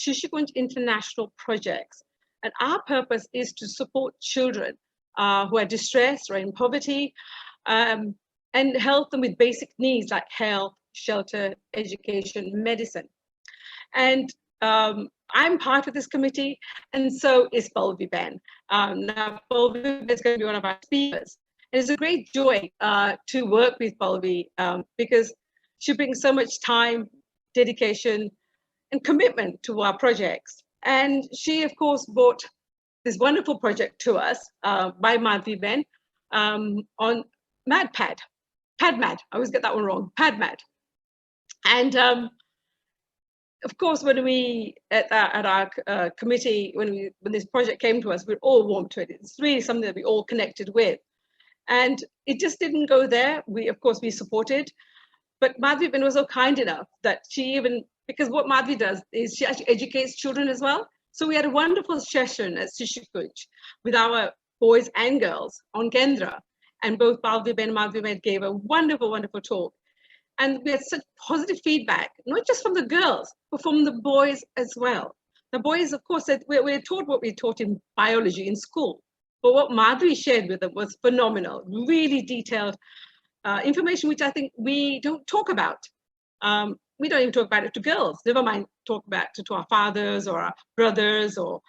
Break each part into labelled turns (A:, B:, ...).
A: Shishukunj international projects. And our purpose is to support children who are distressed or in poverty, and help them with basic needs like health, shelter, education, medicine. And I'm part of this committee, and so is Ben. Now, Ben is going to be one of our speakers. And it's a great joy to work with Balvi because she brings so much time, dedication, and commitment to our projects. And she, of course, brought this wonderful project to us by Madhvi Ben on PadMad. I always get that one wrong, PadMad. And of course, when we at our committee, when this project came to us, we were all warm to it. It's really something that we all connected with, and it just didn't go there. We, of course, we supported, but Madhvi was so kind enough that she even, because what Madhvi does is she actually educates children as well. So we had a wonderful session at Shishukunj with our boys and girls on Kendra, and both Balvi Ben and Madhvi Ben gave a wonderful, wonderful talk. And we had such positive feedback, not just from the girls, but from the boys as well. The boys, of course, said we're taught what we taught in biology in school, but what Madhvi shared with them was phenomenal, really detailed information, which I think we don't talk about. We don't even talk about it to girls, never mind talk about it to our fathers or our brothers or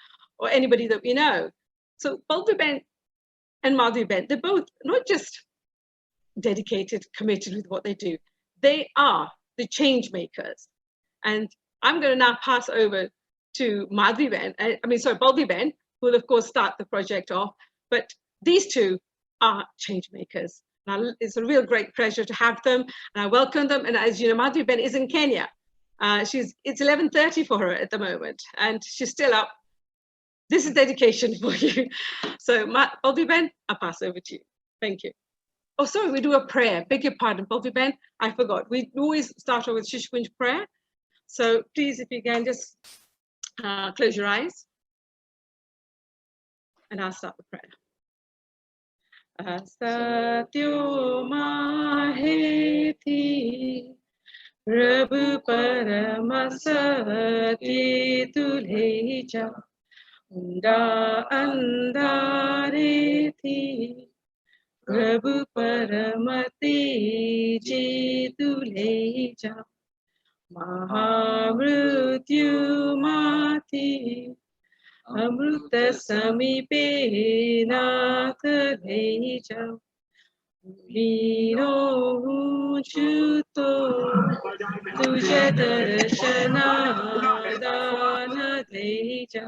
A: anybody that we know. So Balvi Ben and Madhvi Ben, they're both not just dedicated, committed with what they do, they are the change makers. And I'm going to now pass over to Balvi Ben, who will of course start the project off, but these two are change makers. Now, it's a real great pleasure to have them, and I welcome them. And as you know, Madhvi Ben is in Kenya. It's 11:30 for her at the moment, and she's still up. This is dedication for you. So Balvi Ben, I'll pass over to you. Thank you. Oh, sorry, we do a prayer. Beg your pardon, Balvi Ben, I forgot. We always start off with Shishukunj prayer. So please, if you can just close your eyes, and I'll start the prayer. Asatyo maheti Prabhu Paramasati Tulheja Unda Andareti Prabhu Paramati Jituleja Mahamrutyu Mati Amruta Samipe Nathareja Vino Chuto Tuja Darshana Dana Deja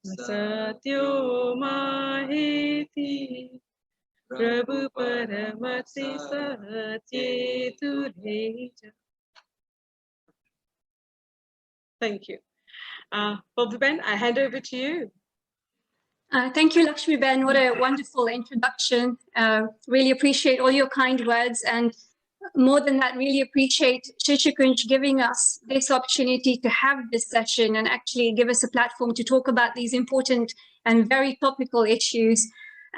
A: Satyo Maheti Prabhu Paramati Satye Tureja. Thank you. Balvi Ben, I hand over to you.
B: Thank you, Lakshmi Ben. What a wonderful introduction. Really appreciate all your kind words. And more than that, really appreciate Shishukunj giving us this opportunity to have this session and actually give us a platform to talk about these important and very topical issues.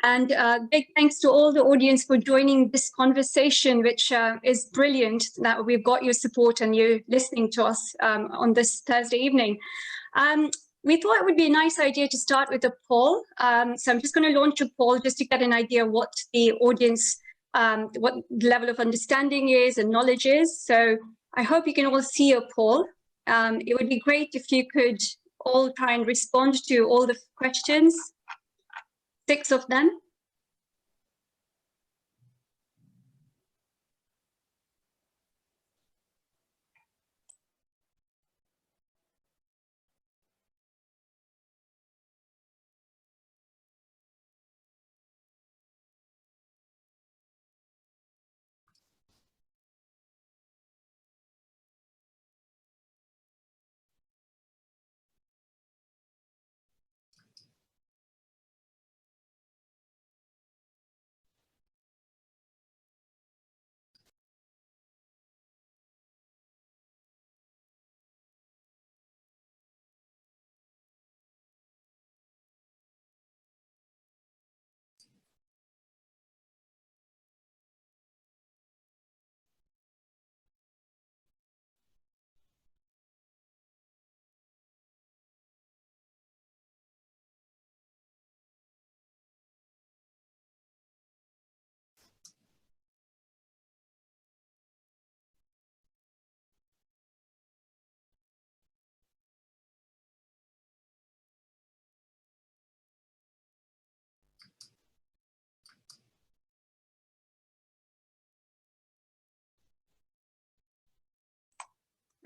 B: And big thanks to all the audience for joining this conversation, which is brilliant that we've got your support and you're listening to us on this Thursday evening. We thought it would be a nice idea to start with a poll. So I'm just going to launch a poll just to get an idea what the audience, what level of understanding is and knowledge is. So I hope you can all see a poll. It would be great if you could all try and respond to all the questions, 6 of them.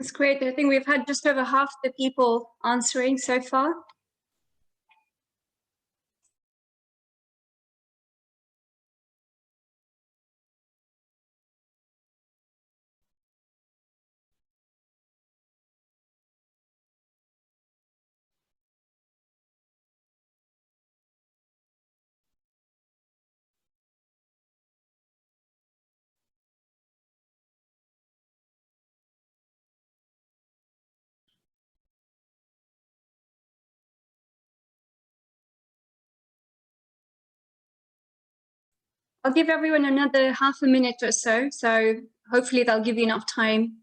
B: That's great. I think we've had just over half the people answering so far. I'll give everyone another half a minute or so. So hopefully that'll give you enough time.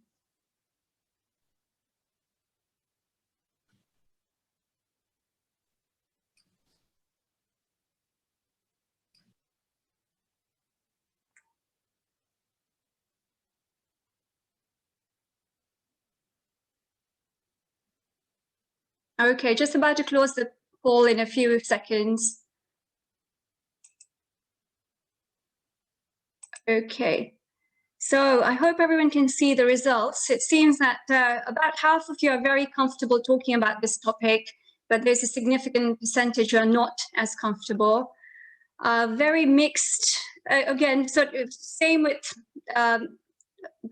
B: Okay, just about to close the poll in a few seconds. Okay, so I hope everyone can see the results. It seems that about half of you are very comfortable talking about this topic, but there's a significant percentage who are not as comfortable. Very mixed, again, so same with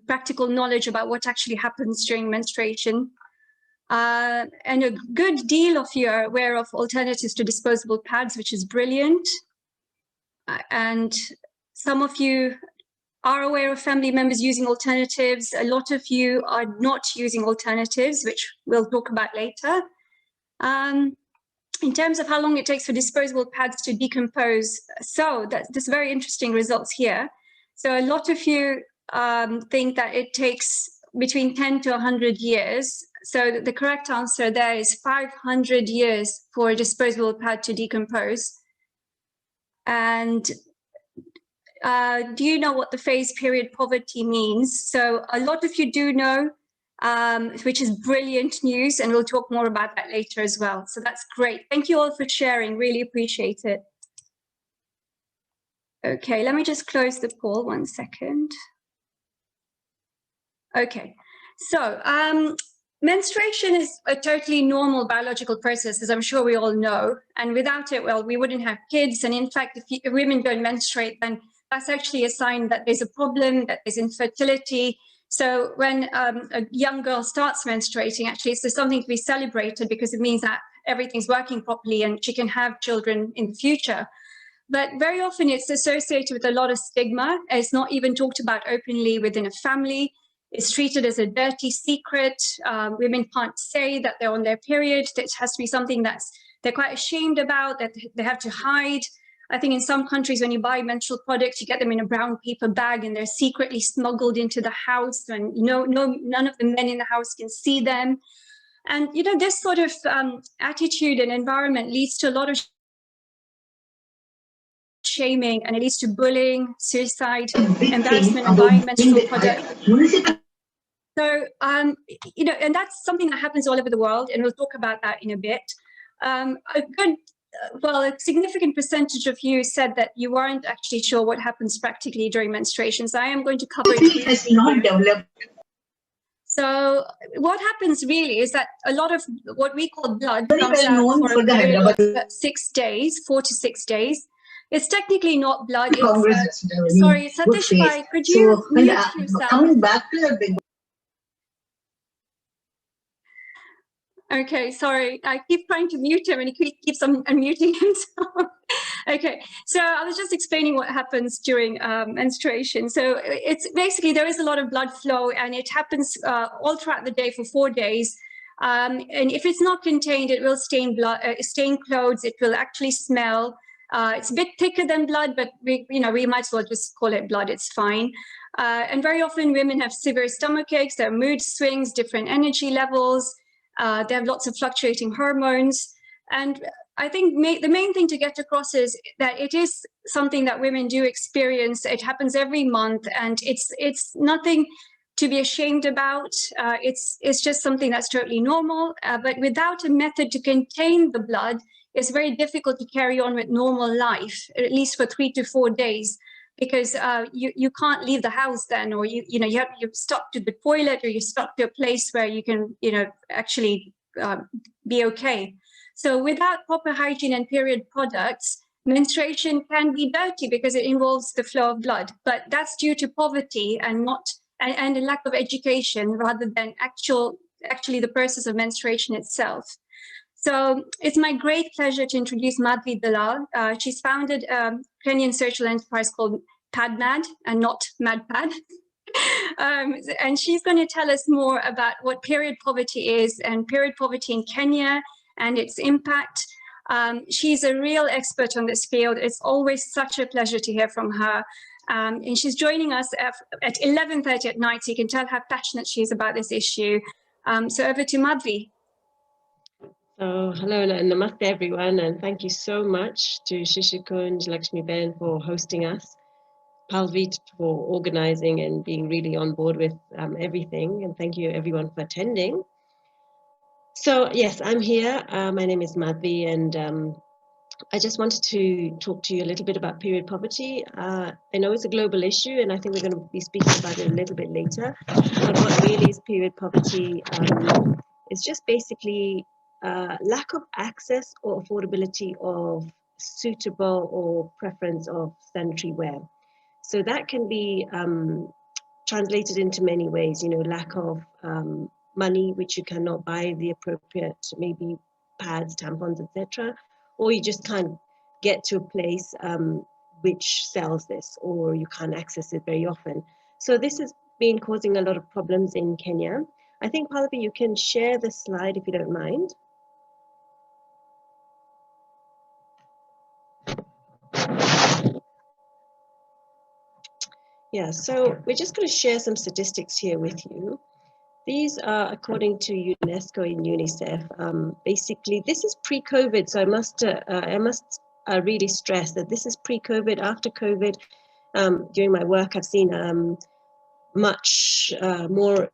B: practical knowledge about what actually happens during menstruation. And a good deal of you are aware of alternatives to disposable pads, which is brilliant. And some of you are aware of family members using alternatives. A lot of you are not using alternatives, which we'll talk about later. In terms of how long it takes for disposable pads to decompose, so there's very interesting results here. So a lot of you think that it takes between 10 to 100 years. So the correct answer there is 500 years for a disposable pad to decompose. And do you know what the phase period poverty means? So a lot of you do know, which is brilliant news, and we'll talk more about that later as well. So that's great. Thank you all for sharing, really appreciate it. Okay, let me just close the poll 1 second. Okay, so menstruation is a totally normal biological process, as I'm sure we all know. And without it, well, we wouldn't have kids. And in fact, if women don't menstruate, then that's actually a sign that there's a problem, that there's infertility. So when a young girl starts menstruating, actually, it's something to be celebrated because it means that everything's working properly and she can have children in the future. But very often it's associated with a lot of stigma. It's not even talked about openly within a family. It's treated as a dirty secret. Women can't say that they're on their period. It has to be something they're quite ashamed about, that they have to hide. I think in some countries, when you buy menstrual products, you get them in a brown paper bag and they're secretly smuggled into the house, and none of the men in the house can see them. And this sort of attitude and environment leads to a lot of shaming, and it leads to bullying, suicide, embarrassment of buying menstrual products. So, and that's something that happens all over the world, and we'll talk about that in a bit. A significant percentage of you said that you weren't actually sure what happens practically during menstruation. So I am going to cover it. Has not developed. So what happens really is that a lot of what we call blood comes out for a period of 6 days, 4 to 6 days. It's technically not blood. It's, sorry, Satish Bhai, could you mute yourself? Coming back to the big. Okay, sorry. I keep trying to mute him and he keeps on unmuting himself. Okay, so I was just explaining what happens during menstruation. So it's basically there is a lot of blood flow, and it happens all throughout the day for 4 days. And if it's not contained, it will stain clothes. It will actually smell. It's a bit thicker than blood, but we might as well just call it blood. It's fine. And very often women have severe stomach aches. There are mood swings, different energy levels. They have lots of fluctuating hormones. And I think the main thing to get across is that it is something that women do experience. It happens every month, and it's nothing to be ashamed about. It's just something that's totally normal. But without a method to contain the blood, it's very difficult to carry on with normal life, at least for 3 to 4 days. because you can't leave the house then, or you're stuck to the toilet, or you're stuck to a place where you can actually be okay. So without proper hygiene and period products, menstruation can be dirty because it involves the flow of blood, but that's due to poverty and a lack of education rather than actually the process of menstruation itself. So it's my great pleasure to introduce Madhvi Dalal. She's founded a Kenyan social enterprise called PadMad, and not MadPad. And she's going to tell us more about what period poverty is and period poverty in Kenya and its impact. She's a real expert on this field. It's always such a pleasure to hear from her. And she's joining us at 11:30 at night, so you can tell how passionate she is about this issue. So over to Madhvi.
C: So hello and namaste everyone, and thank you so much to Shishukunj, Lakshmi Ben for hosting us, Palvit for organizing and being really on board with everything, and thank you everyone for attending. So yes, I'm here. My name is Madhvi, and I just wanted to talk to you a little bit about period poverty. I know it's a global issue, and I think we're going to be speaking about it a little bit later. But what really is period poverty? It's just basically lack of access or affordability of suitable or preference of sanitary wear. So that can be translated into many ways, lack of money, which you cannot buy the appropriate, maybe pads, tampons, etc. Or you just can't get to a place which sells this, or you can't access it very often. So this has been causing a lot of problems in Kenya. I think, Pallavi, you can share the slide if you don't mind. Yeah, so we're just going to share some statistics here with you. These are according to UNESCO and UNICEF. Basically, this is pre-COVID, so I must really stress that this is pre-COVID. After COVID, during my work, I've seen much more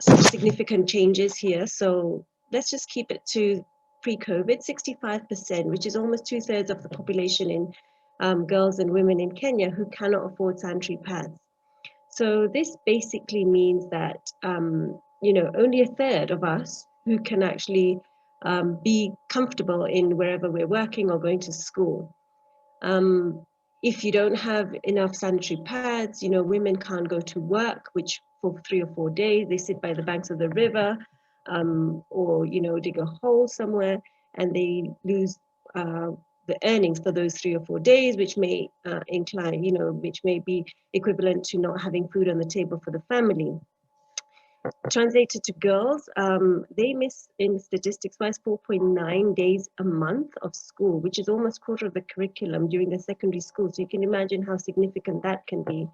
C: significant changes here. So let's just keep it to pre-COVID. 65%, which is almost 2/3 of the population in girls and women in Kenya who cannot afford sanitary pads. So this basically means that only 1/3 of us who can actually be comfortable in wherever we're working or going to school. If you don't have enough sanitary pads, women can't go to work, which for 3 or 4 days, they sit by the banks of the river or, dig a hole somewhere, and they lose the earnings for those 3 or 4 days, which may which may be equivalent to not having food on the table for the family. Translated to girls, they miss in statistics-wise 4.9 days a month of school, which is almost quarter of the curriculum during the secondary school. So you can imagine how significant that can be.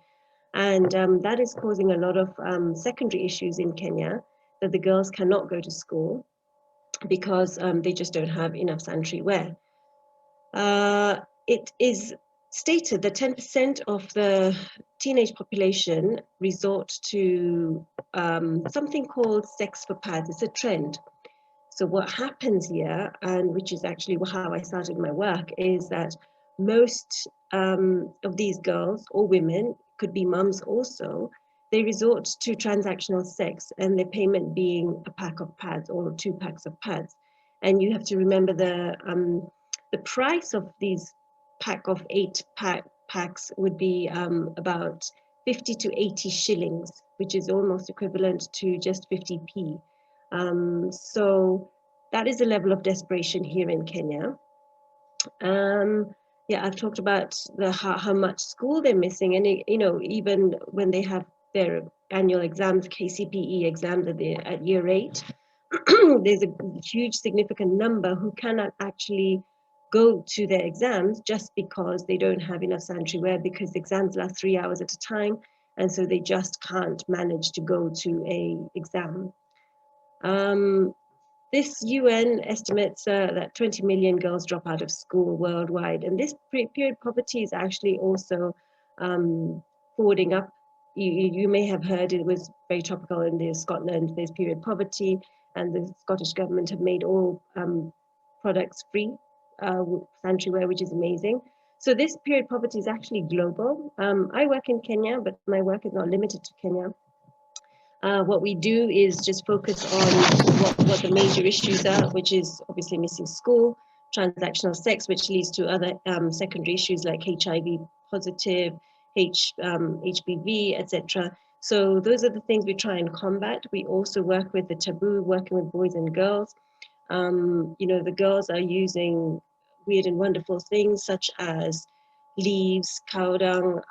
C: And that is causing a lot of secondary issues in Kenya, that the girls cannot go to school because they just don't have enough sanitary wear. It is stated that 10% of the teenage population resort to something called sex for pads. It's a trend. So what happens here, and which is actually how I started my work, is that most of these girls or women, could be mums also, they resort to transactional sex, and their payment being a pack of pads or 2 packs of pads. And you have to remember the price of these pack of 8 packs would be about 50 to 80 shillings, which is almost equivalent to just 50p. So that is a level of desperation here in Kenya. Yeah, I've talked about how much school they're missing, and even when they have their annual exams, KCPE exams at year 8, there's a huge significant number who cannot actually go to their exams just because they don't have enough sanitary wear, because the exams last 3 hours at a time, and so they just can't manage to go to a exam. This UN estimates that 20 million girls drop out of school worldwide, and this period poverty is actually also forwarding up. You may have heard it was very topical in Scotland. There's period poverty, and the Scottish government have made all products free, sanitary wear, which is amazing. So this period poverty is actually global. I work in Kenya, but my work is not limited to Kenya. What we do is just focus on what the major issues are, which is obviously missing school, transactional sex, which leads to other secondary issues like HIV positive, HPV, etc. So those are the things we try and combat. We also work with the taboo, working with boys and girls. The girls are using weird and wonderful things such as leaves, cow dung,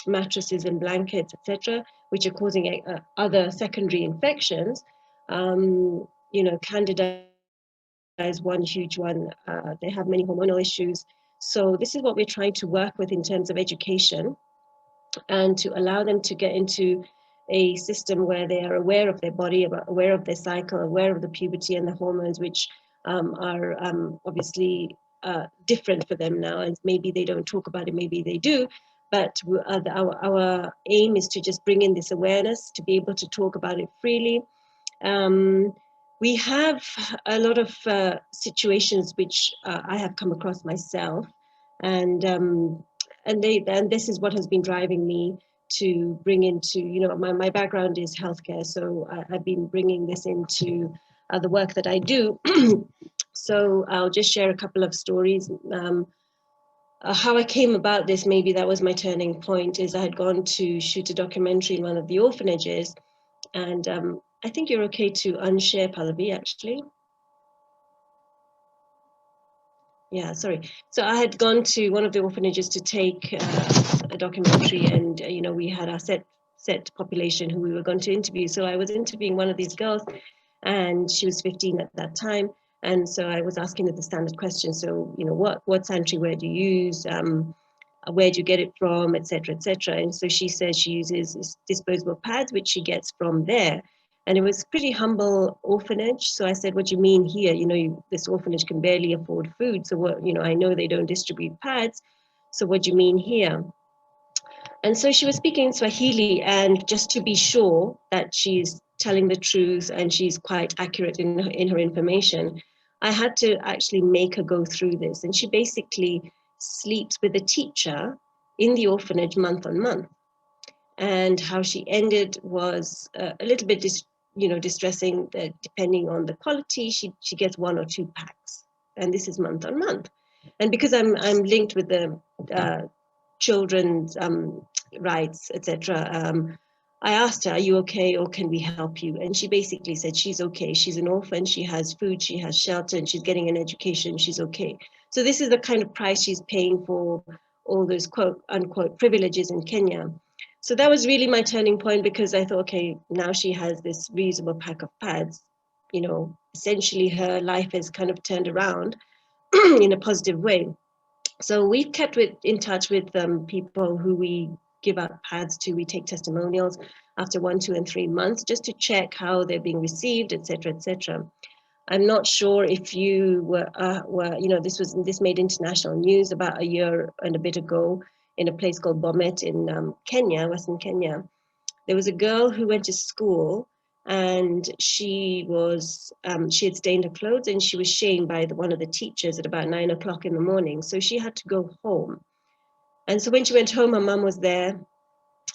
C: mattresses and blankets, etc., which are causing other secondary infections. Candida is one huge one. They have many hormonal issues. So this is what we're trying to work with in terms of education, and to allow them to get into a system where they are aware of their body, aware of their cycle, aware of the puberty and the hormones, which are obviously different for them now. And maybe they don't talk about it, maybe they do. But our aim is to just bring in this awareness, to be able to talk about it freely. We have a lot of situations which I have come across myself, and this is what has been driving me to bring into, my background is healthcare, so I've been bringing this into the work that I do. So I'll just share a couple of stories. How I came about this, maybe that was my turning point, is I had gone to shoot a documentary in one of the orphanages, and I think you're okay to unshare, Pallavi, actually. Yeah, sorry. So I had gone to one of the orphanages to take a documentary, and we had our set population who we were going to interview. So I was interviewing one of these girls, and she was 15 at that time. And so I was asking her the standard questions. So, what sanitary ware do you use? Where do you get it from, etc., etc. And so she says she uses disposable pads, which she gets from there. And it was pretty humble orphanage. So I said, what do you mean here? This orphanage can barely afford food. So what, I know they don't distribute pads. So what do you mean here? And so she was speaking in Swahili, and just to be sure that she's telling the truth and she's quite accurate in her information, I had to actually make her go through this. And she basically sleeps with a teacher in the orphanage month on month. And how she ended was a little bit distressing. That depending on the quality, she gets 1 or 2 packs, and this is month on month. And because I'm linked with the children's rights, etc., I asked her, are you okay, or can we help you? And she basically said she's okay. She's an orphan, she has food, she has shelter, and she's getting an education, she's okay. So this is the kind of price she's paying for all those quote unquote privileges in Kenya. So that was really my turning point, because I thought, okay, now she has this reusable pack of pads. Essentially her life has kind of turned around in a positive way. So we've kept in touch with people who we give out pads to. We take testimonials after 1, 2, and 3 months just to check how they're being received, etc., etc. I'm not sure if you were this made international news about a year and a bit ago in a place called Bomet in Kenya, Western Kenya. There was a girl who went to school, and she had stained her clothes, and she was shamed by one of the teachers at about 9 o'clock in the morning. So she had to go home. And so when she went home, her mum was there.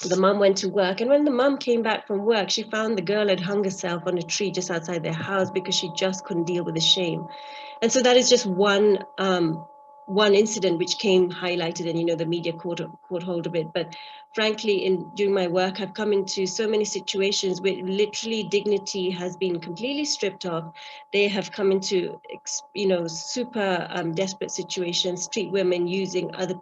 C: The mum went to work, and when the mum came back from work, she found the girl had hung herself on a tree just outside their house because she just couldn't deal with the shame. And so that is just one incident which came highlighted, and the media caught hold of it. But frankly, during my work, I've come into so many situations where literally dignity has been completely stripped off. They have come into super desperate situations, street women using other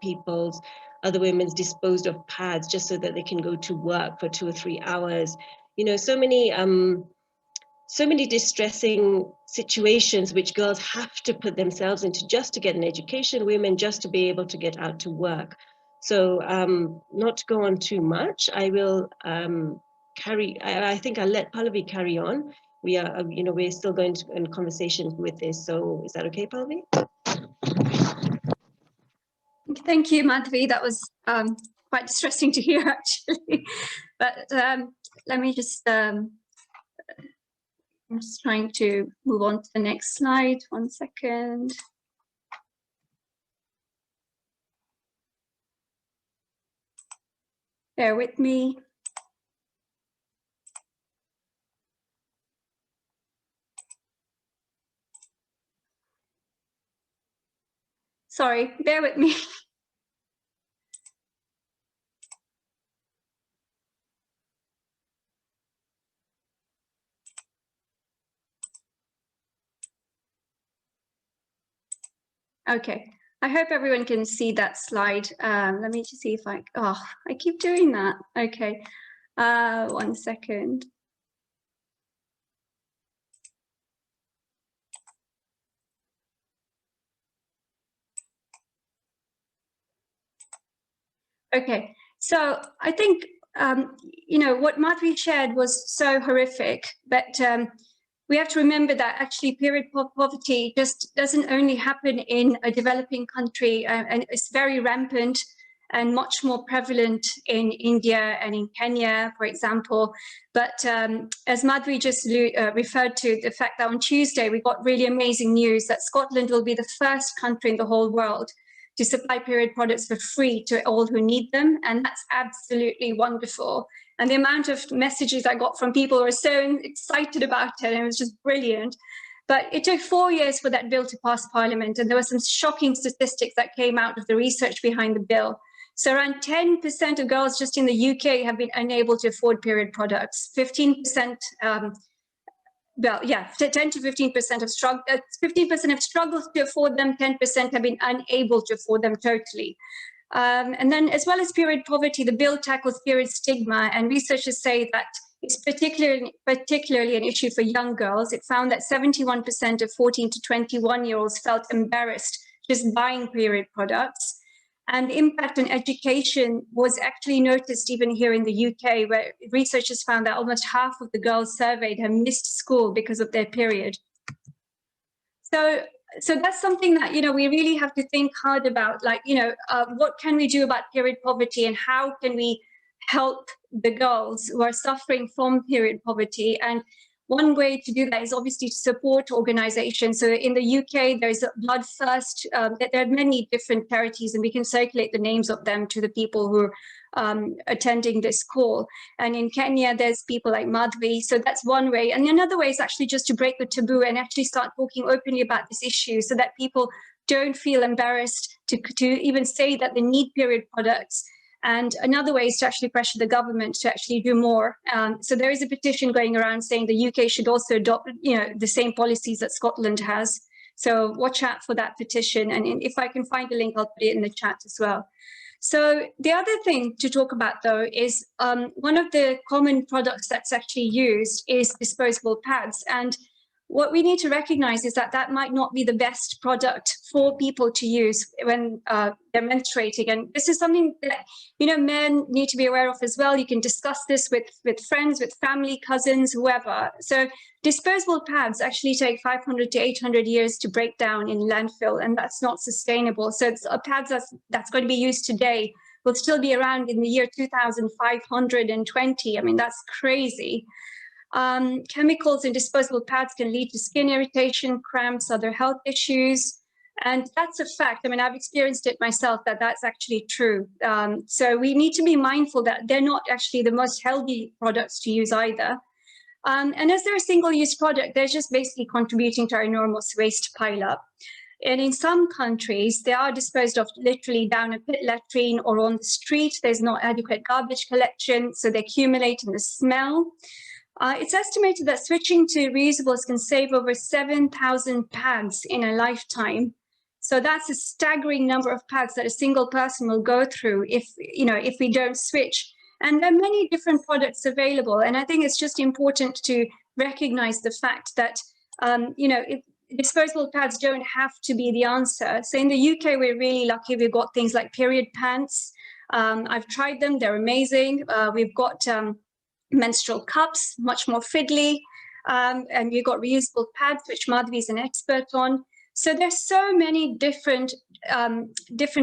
C: women's disposed of pads just so that they can go to work for 2 or 3 hours. So many distressing situations which girls have to put themselves into just to get an education, women just to be able to get out to work. So not to go on too much, I will I think I'll let Pallavi carry on. We're still going to in conversation with this. So is that okay, Pallavi?
B: Thank you, Madhvi. That was quite distressing to hear, actually. But let me just, I'm just trying to move on to the next slide. 1 second. Bear with me. Sorry, bear with me. Okay, I hope everyone can see that slide. Let me just see if I keep doing that. Okay, 1 second. Okay, so I think, you know, what Madhvi shared was so horrific, but we have to remember that actually period poverty just doesn't only happen in a developing country, and it's very rampant and much more prevalent in India and in Kenya, for example. But as Madhvi just referred to, the fact that on Tuesday we got really amazing news that Scotland will be the first country in the whole world to supply period products for free to all who need them. And that's absolutely wonderful. And the amount of messages I got from people who were so excited about it, and it was just brilliant. But it took 4 years for that bill to pass Parliament. And there were some shocking statistics that came out of the research behind the bill. So around 10% of girls just in the UK have been unable to afford period products. 15%, well, yeah, 10 to 15% have struggled. 15% have struggled to afford them. 10% have been unable to afford them totally. And then, as well as period poverty, the bill tackles period stigma, and researchers say that it's particularly an issue for young girls. It found that 71% of 14 to 21-year-olds felt embarrassed just buying period products. And the impact on education was actually noticed even here in the UK, where researchers found that almost half of the girls surveyed have missed school because of their period. So that's something that, you know, we really have to think hard about, like, you know, what can we do about period poverty, and how can we help the girls who are suffering from period poverty? And one way to do that is obviously to support organizations. So in the UK, there's Blood First. There are many different charities, and we can circulate the names of them to the people who are attending this call. And in Kenya, there's people like Madhvi. So that's one way. And another way is actually just to break the taboo and actually start talking openly about this issue, so that people don't feel embarrassed to even say that they need period products. And another way is to actually pressure the government to actually do more. So there is a petition going around saying the UK should also adopt, you know, the same policies that Scotland has. So watch out for that petition. And if I can find a link, I'll put it in the chat as well. So the other thing to talk about, though, is one of the common products that's actually used is disposable pads. And what we need to recognize is that that might not be the best product for people to use when they're menstruating. And this is something that, you know, men need to be aware of as well. You can discuss this with friends, with family, cousins, whoever. So disposable pads actually take 500 to 800 years to break down in landfill, and that's not sustainable. So it's pads that's going to be used today will still be around in the year 2520. I mean, that's crazy. Chemicals in disposable pads can lead to skin irritation, cramps, other health issues. And that's a fact. I mean, I've experienced it myself, that's actually true. So we need to be mindful that they're not actually the most healthy products to use either. And as they're a single-use product, they're just basically contributing to our enormous waste pileup. And in some countries, they are disposed of literally down a pit latrine or on the street. There's not adequate garbage collection, so they accumulate in the smell. It's estimated that switching to reusables can save over 7,000 pads in a lifetime. So that's a staggering number of pads that a single person will go through if we don't switch. And there are many different products available. And I think it's just important to recognize the fact that, disposable pads don't have to be the answer. So in the UK, we're really lucky. We've got things like period pants. I've tried them. They're amazing. We've got menstrual cups, much more fiddly. And we've got reusable pads, which Madhvi is an expert on. So there's so many different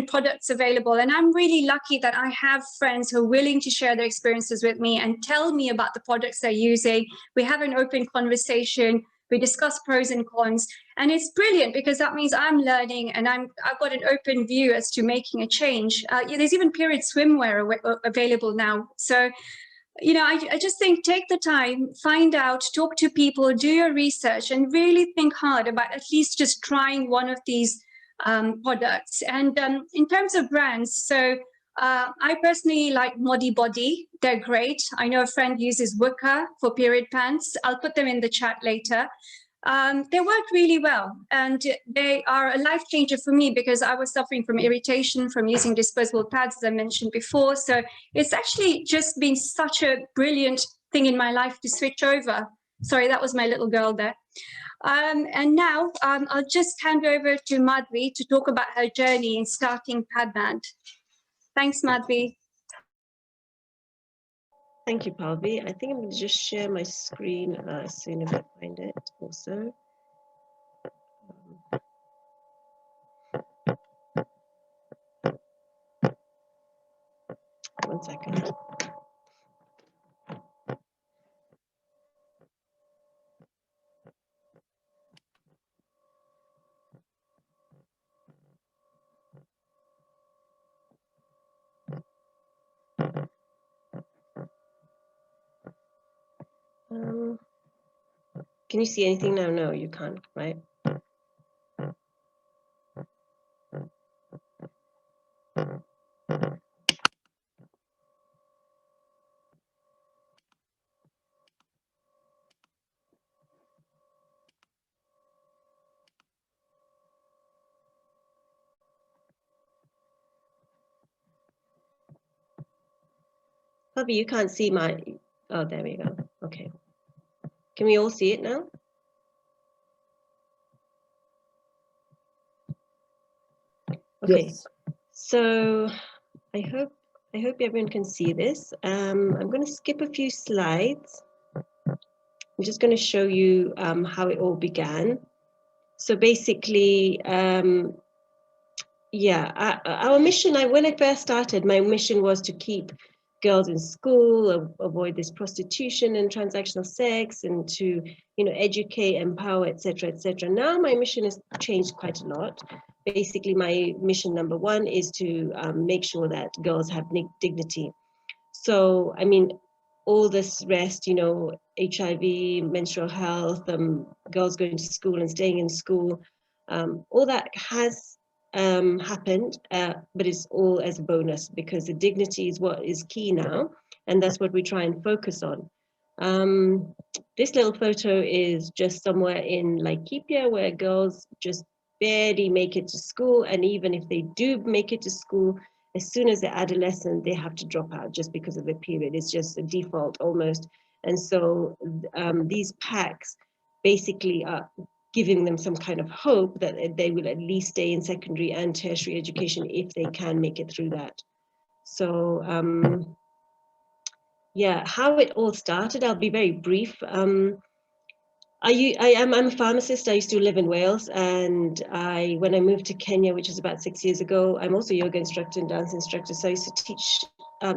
B: products available. And I'm really lucky that I have friends who are willing to share their experiences with me and tell me about the products they're using. We have an open conversation. We discuss pros and cons. And it's brilliant because that means I'm learning and I've got an open view as to making a change. There's even period swimwear available now. So, you know, I just think take the time, find out, talk to people, do your research, and really think hard about at least just trying one of these products. And in terms of brands, so I personally like Modi Body. They're great. I know a friend uses Wicca for period pants. I'll put them in the chat later. They work really well, and they are a life changer for me because I was suffering from irritation from using disposable pads, as I mentioned before. So it's actually just been such a brilliant thing in my life to switch over. Sorry, that was my little girl there. And now I'll just hand over to Madhvi to talk about her journey in starting PadMad. Thanks, Madhvi.
C: Thank you, Palvi. I think I'm going to just share my screen as soon as I find it also. One second. Can you see anything now? No, you can't, right? Probably you can't see my, oh, there we go. Okay. Can we all see it now? Okay. Yes. So I hope everyone can see this. I'm going to skip a few slides. I'm just going to show you how it all began. So basically, yeah, our mission, when I first started, my mission was to keep girls in school, avoid this prostitution and transactional sex, and to, you know, educate, empower, etc., etc. Now my mission has changed quite a lot. Basically, my mission number one is to make sure that girls have dignity. So, I mean, all this rest, you know, HIV, menstrual health, girls going to school and staying in school, all that has happened, but it's all as a bonus because the dignity is what is key now, and that's what we try and focus on. This little photo is just somewhere in Laikipia where girls just barely make it to school, and even if they do make it to school, as soon as they're adolescent, they have to drop out just because of their period. It's just a default almost. And so these packs basically are giving them some kind of hope that they will at least stay in secondary and tertiary education if they can make it through that. So yeah, how it all started, I'll be very brief. I'm a pharmacist. I used to live in Wales, and when I moved to Kenya, which was about 6 years ago, I'm also a yoga instructor and dance instructor. So I used to teach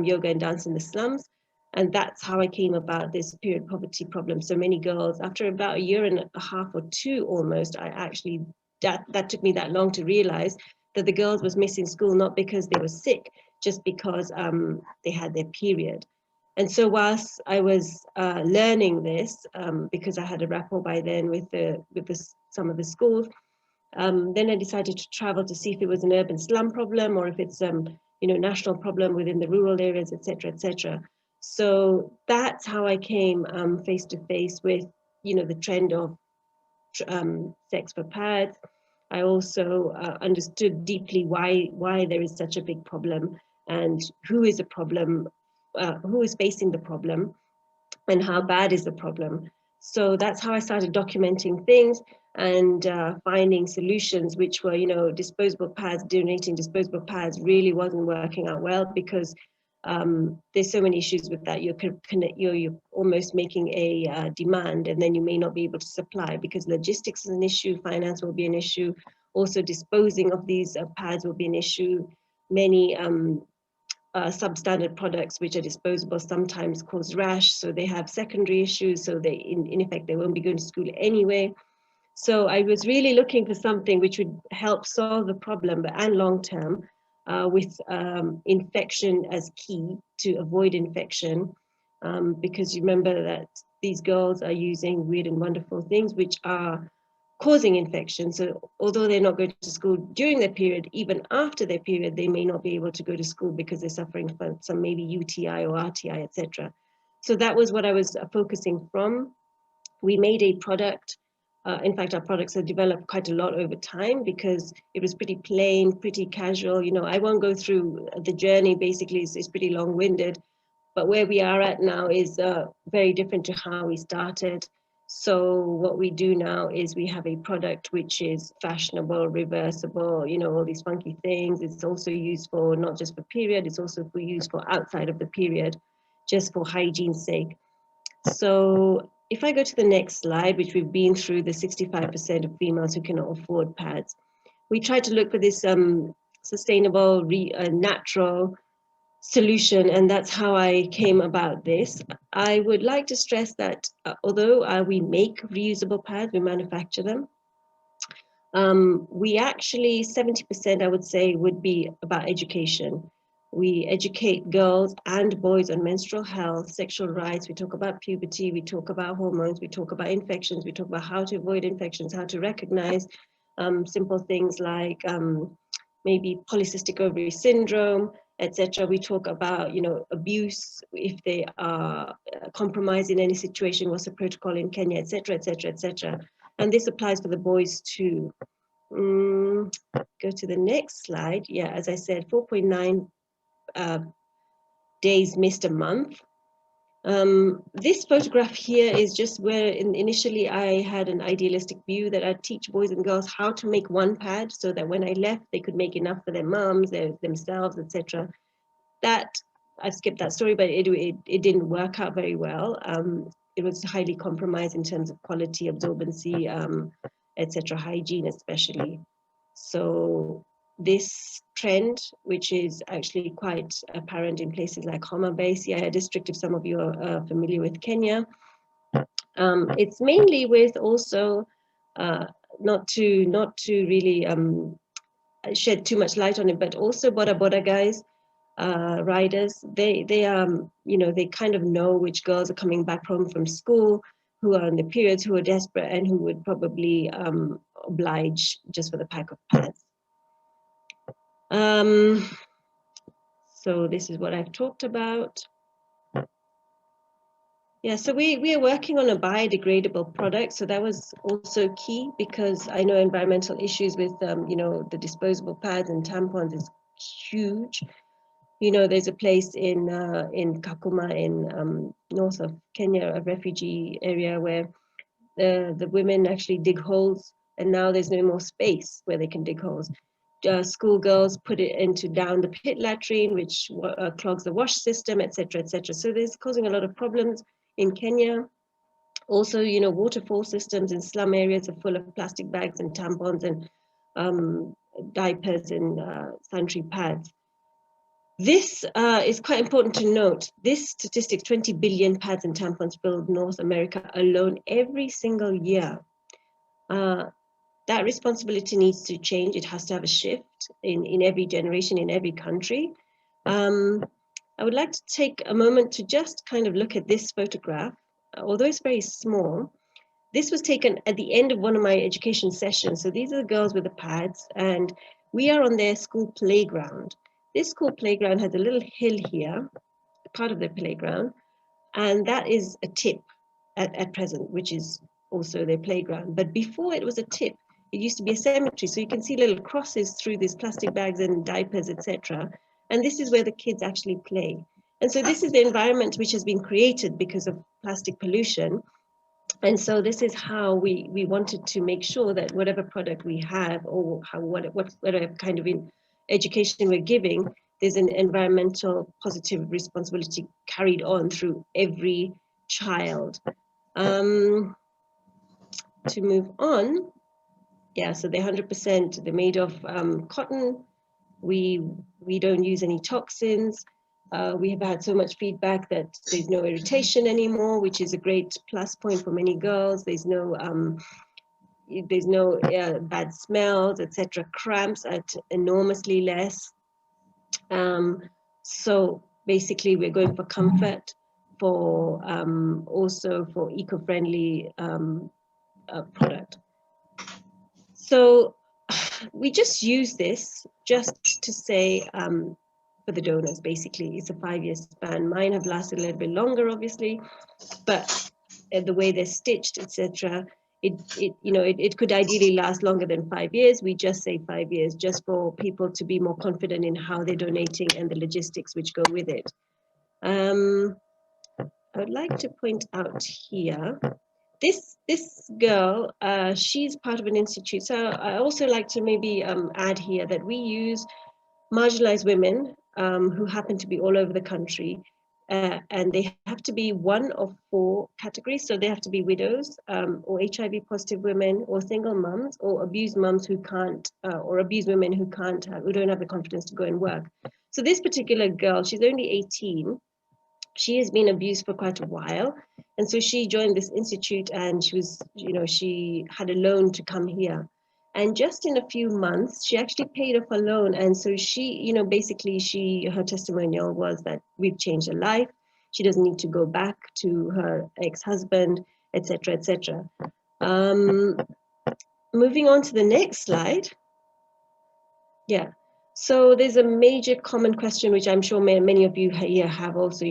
C: yoga and dance in the slums. And that's how I came about this period poverty problem. So many girls, after about a year and a half or two almost, that took me that long to realize that the girls was missing school, not because they were sick, just because they had their period. And so whilst I was learning this, because I had a rapport by then with some of the schools, then I decided to travel to see if it was an urban slum problem or if it's you know, national problem within the rural areas, etc., etc. So that's how I came face to face with, you know, the trend of sex for pads. I also understood deeply why there is such a big problem and who is a problem. Who is facing the problem and how bad is the problem. So that's how I started documenting things and finding solutions, which were, you know, disposable pads. Donating disposable pads really wasn't working out well because there's so many issues with that. You're almost making a demand and then you may not be able to supply because logistics is an issue, finance will be an issue, also disposing of these pads will be an issue. Many substandard products which are disposable sometimes cause rash, so they have secondary issues, so they in effect they won't be going to school anyway. So I was really looking for something which would help solve the problem, and long term, with infection as key to avoid infection, because you remember that these girls are using weird and wonderful things which are causing infection. So although they're not going to school during their period, even after their period, they may not be able to go to school because they're suffering from some maybe UTI or RTI, etc. So that was what I was focusing from. We made a product. In fact, our products have developed quite a lot over time because it was pretty plain, pretty casual. You know, I won't go through the journey. Basically, it's pretty long-winded. But where we are at now is very different to how we started. So what we do now is we have a product which is fashionable, reversible, you know, all these funky things. It's also used for not just for period, it's also used for outside of the period, just for hygiene's sake. So if I go to the next slide, which we've been through, the 65% of females who cannot afford pads, we try to look for this sustainable, natural solution, and that's how I came about this. I would like to stress that although we make reusable pads, we manufacture them, we actually, 70% I would say would be about education. We educate girls and boys on menstrual health, sexual rights, we talk about puberty, we talk about hormones, we talk about infections, we talk about how to avoid infections, how to recognize simple things like maybe polycystic ovary syndrome, etc. We talk about, you know, abuse if they are compromised in any situation, what's the protocol in Kenya, etc., etc., etc. And this applies for the boys too. Go to the next slide. Yeah, as I said, 4.9 days missed a month. This photograph here is just where initially I had an idealistic view that I'd teach boys and girls how to make one pad so that when I left, they could make enough for their moms, themselves, etc. That, I skipped that story, but it didn't work out very well. It was highly compromised in terms of quality, absorbency, etc., hygiene especially. So this trend, which is actually quite apparent in places like Homa Bay, Siaya district, if some of you are familiar with Kenya. It's mainly with also, not to really shed too much light on it, but also Boda Boda guys, riders, they you know, they kind of know which girls are coming back home from school, who are on the periods, who are desperate, and who would probably oblige just for the pack of pads. So this is what I've talked about. Yeah, so we are working on a biodegradable product. So that was also key because I know environmental issues with, you know, the disposable pads and tampons is huge. You know, there's a place in Kakuma in north of Kenya, a refugee area where the women actually dig holes, and now there's no more space where they can dig holes. Schoolgirls put it into down the pit latrine, which clogs the wash system, etc., etc. So there's causing a lot of problems in Kenya. Also, you know, waterfall systems in slum areas are full of plastic bags and tampons and diapers and sanitary pads. This is quite important to note. This statistic, 20 billion pads and tampons filled North America alone every single year. That responsibility needs to change. It has to have a shift in every generation, in every country. I would like to take a moment to just kind of look at this photograph. Although it's very small, this was taken at the end of one of my education sessions. So these are the girls with the pads, and we are on their school playground. This school playground has a little hill here, part of the playground, and that is a tip at present, which is also their playground. But before it was a tip, it used to be a cemetery. So you can see little crosses through these plastic bags and diapers, etc. And this is where the kids actually play. And so this is the environment which has been created because of plastic pollution. And so this is how we wanted to make sure that whatever product we have, or whatever kind of education we're giving, there's an environmental positive responsibility carried on through every child. To move on, yeah, so they're 100%, they're made of cotton. We don't use any toxins. We have had so much feedback that there's no irritation anymore, which is a great plus point for many girls. There's no, there's no bad smells, etc. Cramps at enormously less. So basically, we're going for comfort, for also for eco-friendly product. So we just use this just to say for the donors, basically, it's a 5-year span. Mine have lasted a little bit longer, obviously, but the way they're stitched, etc., it could ideally last longer than 5 years. We just say 5 years, just for people to be more confident in how they're donating and the logistics which go with it. I would like to point out here, this girl, she's part of an institute. So I also like to maybe add here that we use marginalized women who happen to be all over the country. And they have to be one of 4 categories. So they have to be widows, or HIV positive women, or single moms, or abused moms who can't, or abused women who don't have the confidence to go and work. So this particular girl, she's only 18. She has been abused for quite a while. And so she joined this institute, and she was, she had a loan to come here. And just in a few months, she actually paid off her loan. And so she, basically her testimonial was that we've changed her life. She doesn't need to go back to her ex-husband, etc., etc. Moving on to the next slide. Yeah. So there's a major common question, which I'm sure many of you here have also,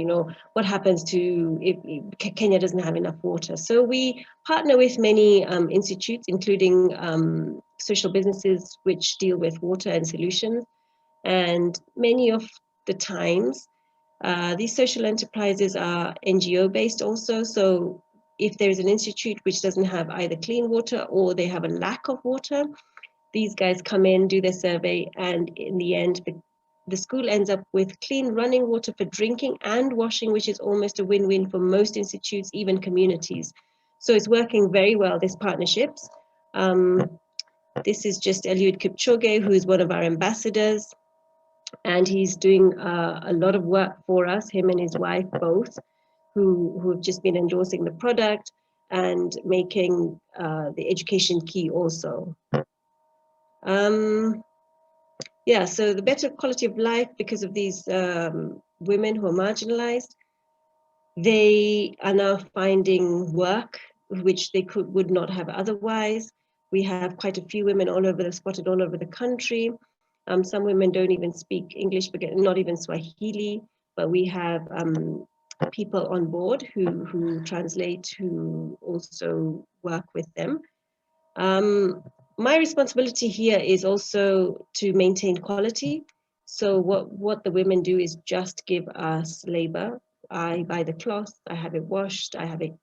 C: what happens if Kenya doesn't have enough water? So we partner with many institutes, including social businesses which deal with water and solutions. And many of the times, these social enterprises are NGO based also. So if there's an institute which doesn't have either clean water or they have a lack of water, these guys come in, do their survey, and in the end, the school ends up with clean running water for drinking and washing, which is almost a win-win for most institutes, even communities. So it's working very well, this partnerships. This is just Eliud Kipchoge, who is one of our ambassadors, and he's doing a lot of work for us, him and his wife both, who have just been endorsing the product and making the education key also. Yeah, so the better quality of life because of these women who are marginalized, they are now finding work which they would not have otherwise. We have quite a few women spotted all over the country. Some women don't even speak English, not even Swahili, but we have people on board who translate, who also work with them. My responsibility here is also to maintain quality. So what the women do is just give us labor. I buy the cloth, I have it washed, I have it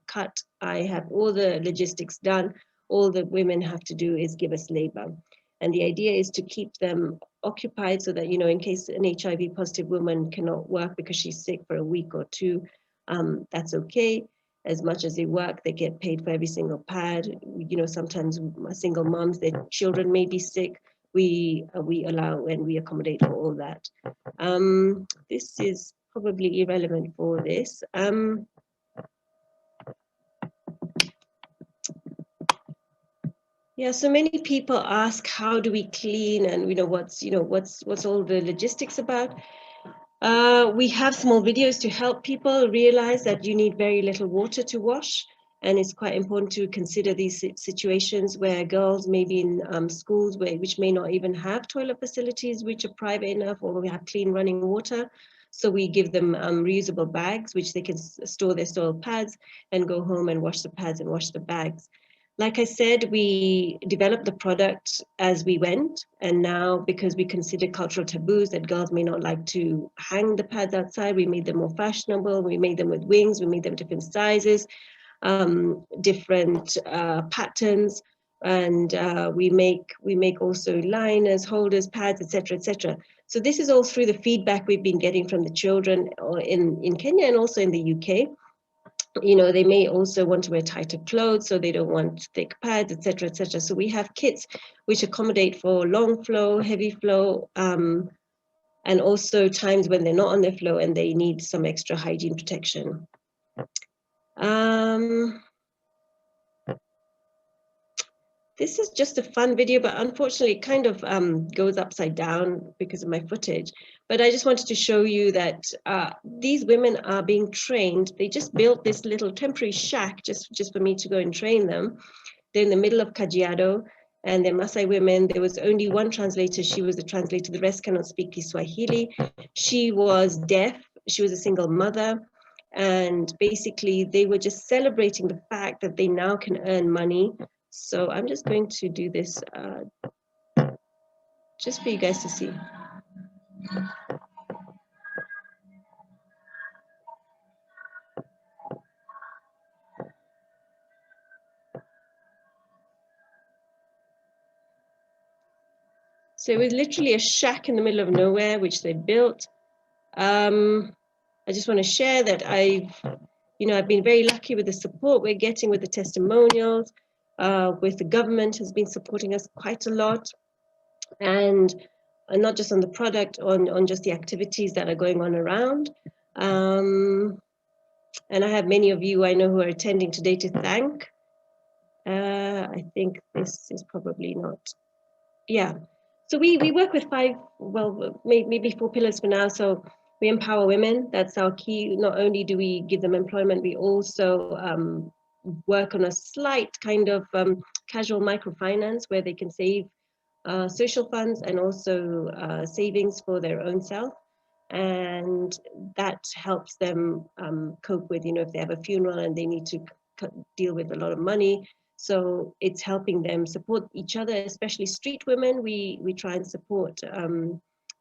C: cut, I have all the logistics done. All the women have to do is give us labor. And the idea is to keep them occupied so that, in case an HIV positive woman cannot work because she's sick for a week or 2, that's okay. As much as they work, they get paid for every single pad. Sometimes single moms, their children may be sick. We allow and we accommodate for all that. This is probably irrelevant for this. Yeah, so many people ask, how do we clean, and what's all the logistics about? We have small videos to help people realize that you need very little water to wash. And it's quite important to consider these situations where girls may be in schools which may not even have toilet facilities which are private enough, or we have clean running water. So we give them reusable bags, which they can store their soiled pads and go home and wash the pads and wash the bags. Like I said, we developed the product as we went, and now because we consider cultural taboos that girls may not like to hang the pads outside, we made them more fashionable. We made them with wings, we made them different sizes, different patterns, and we make also liners, holders, pads, etc., etc. So this is all through the feedback we've been getting from the children in Kenya and also in the UK. They may also want to wear tighter clothes, so they don't want thick pads, etc., etc. So we have kits which accommodate for long flow, heavy flow, and also times when they're not on their flow and they need some extra hygiene protection. This is just a fun video, but unfortunately it kind of goes upside down because of my footage. But I just wanted to show you that these women are being trained. They just built this little temporary shack just for me to go and train them. They're in the middle of Kajiado, and they're Maasai women. There was only one translator. She was the translator. The rest cannot speak Kiswahili. She was deaf. She was a single mother. And basically, they were just celebrating the fact that they now can earn money. So I'm just going to do this just for you guys to see. So it was literally a shack in the middle of nowhere, which they built. I just want to share that I've been very lucky with the support we're getting with the testimonials, with the government has been supporting us quite a lot. And not just on the product, on just the activities that are going on around. And I have many of you I know who are attending today to thank. I think this is probably not, yeah. So we work with maybe 4 pillars for now. So we empower women, that's our key. Not only do we give them employment, we also work on a slight kind of casual microfinance where they can save social funds and also savings for their own self. And that helps them cope with, if they have a funeral and they need to deal with a lot of money. So it's helping them support each other, especially street women. We try and support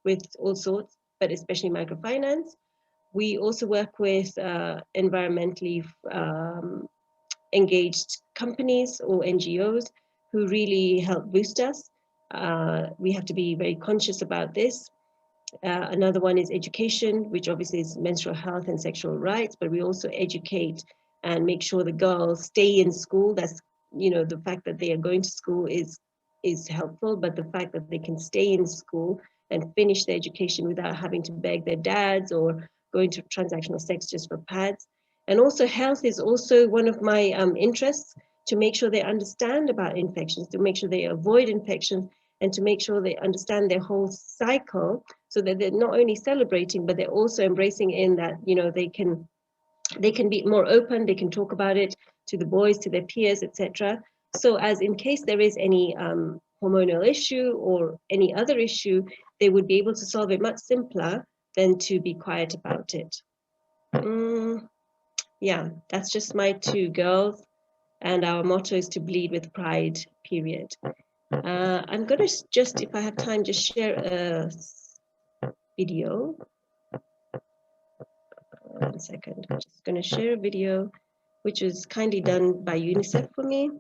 C: with all sorts, but especially microfinance. We also work with environmentally engaged companies or NGOs who really help boost us. We have to be very conscious about this. Another one is education, which obviously is menstrual health and sexual rights, but we also educate and make sure the girls stay in school. That's, the fact that they are going to school is helpful, but the fact that they can stay in school and finish their education without having to beg their dads or going to transactional sex just for pads. And also health is also one of my interests, to make sure they understand about infections, to make sure they avoid infections, and to make sure they understand their whole cycle, so that they're not only celebrating, but they're also embracing in that, they can be more open, they can talk about it to the boys, to their peers, etc. So as in case there is any hormonal issue or any other issue, they would be able to solve it much simpler than to be quiet about it. Yeah, that's just my 2 girls. And our motto is to bleed with pride, period. I'm going to just, if I have time, just share a video. 1 second. I'm just going to share a video, which was kindly done by UNICEF for me.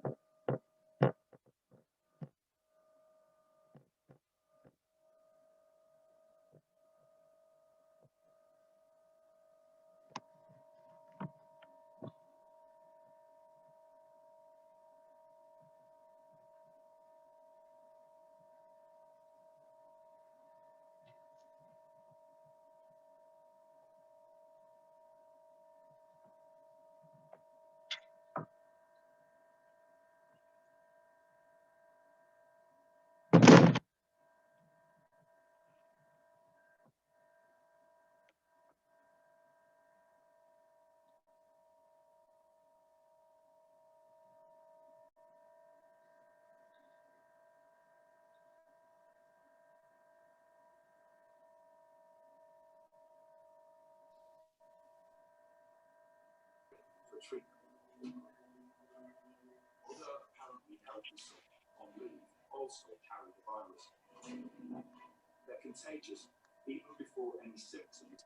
D: Other apparently healthy on leave also carry the virus. They're contagious even before any symptoms.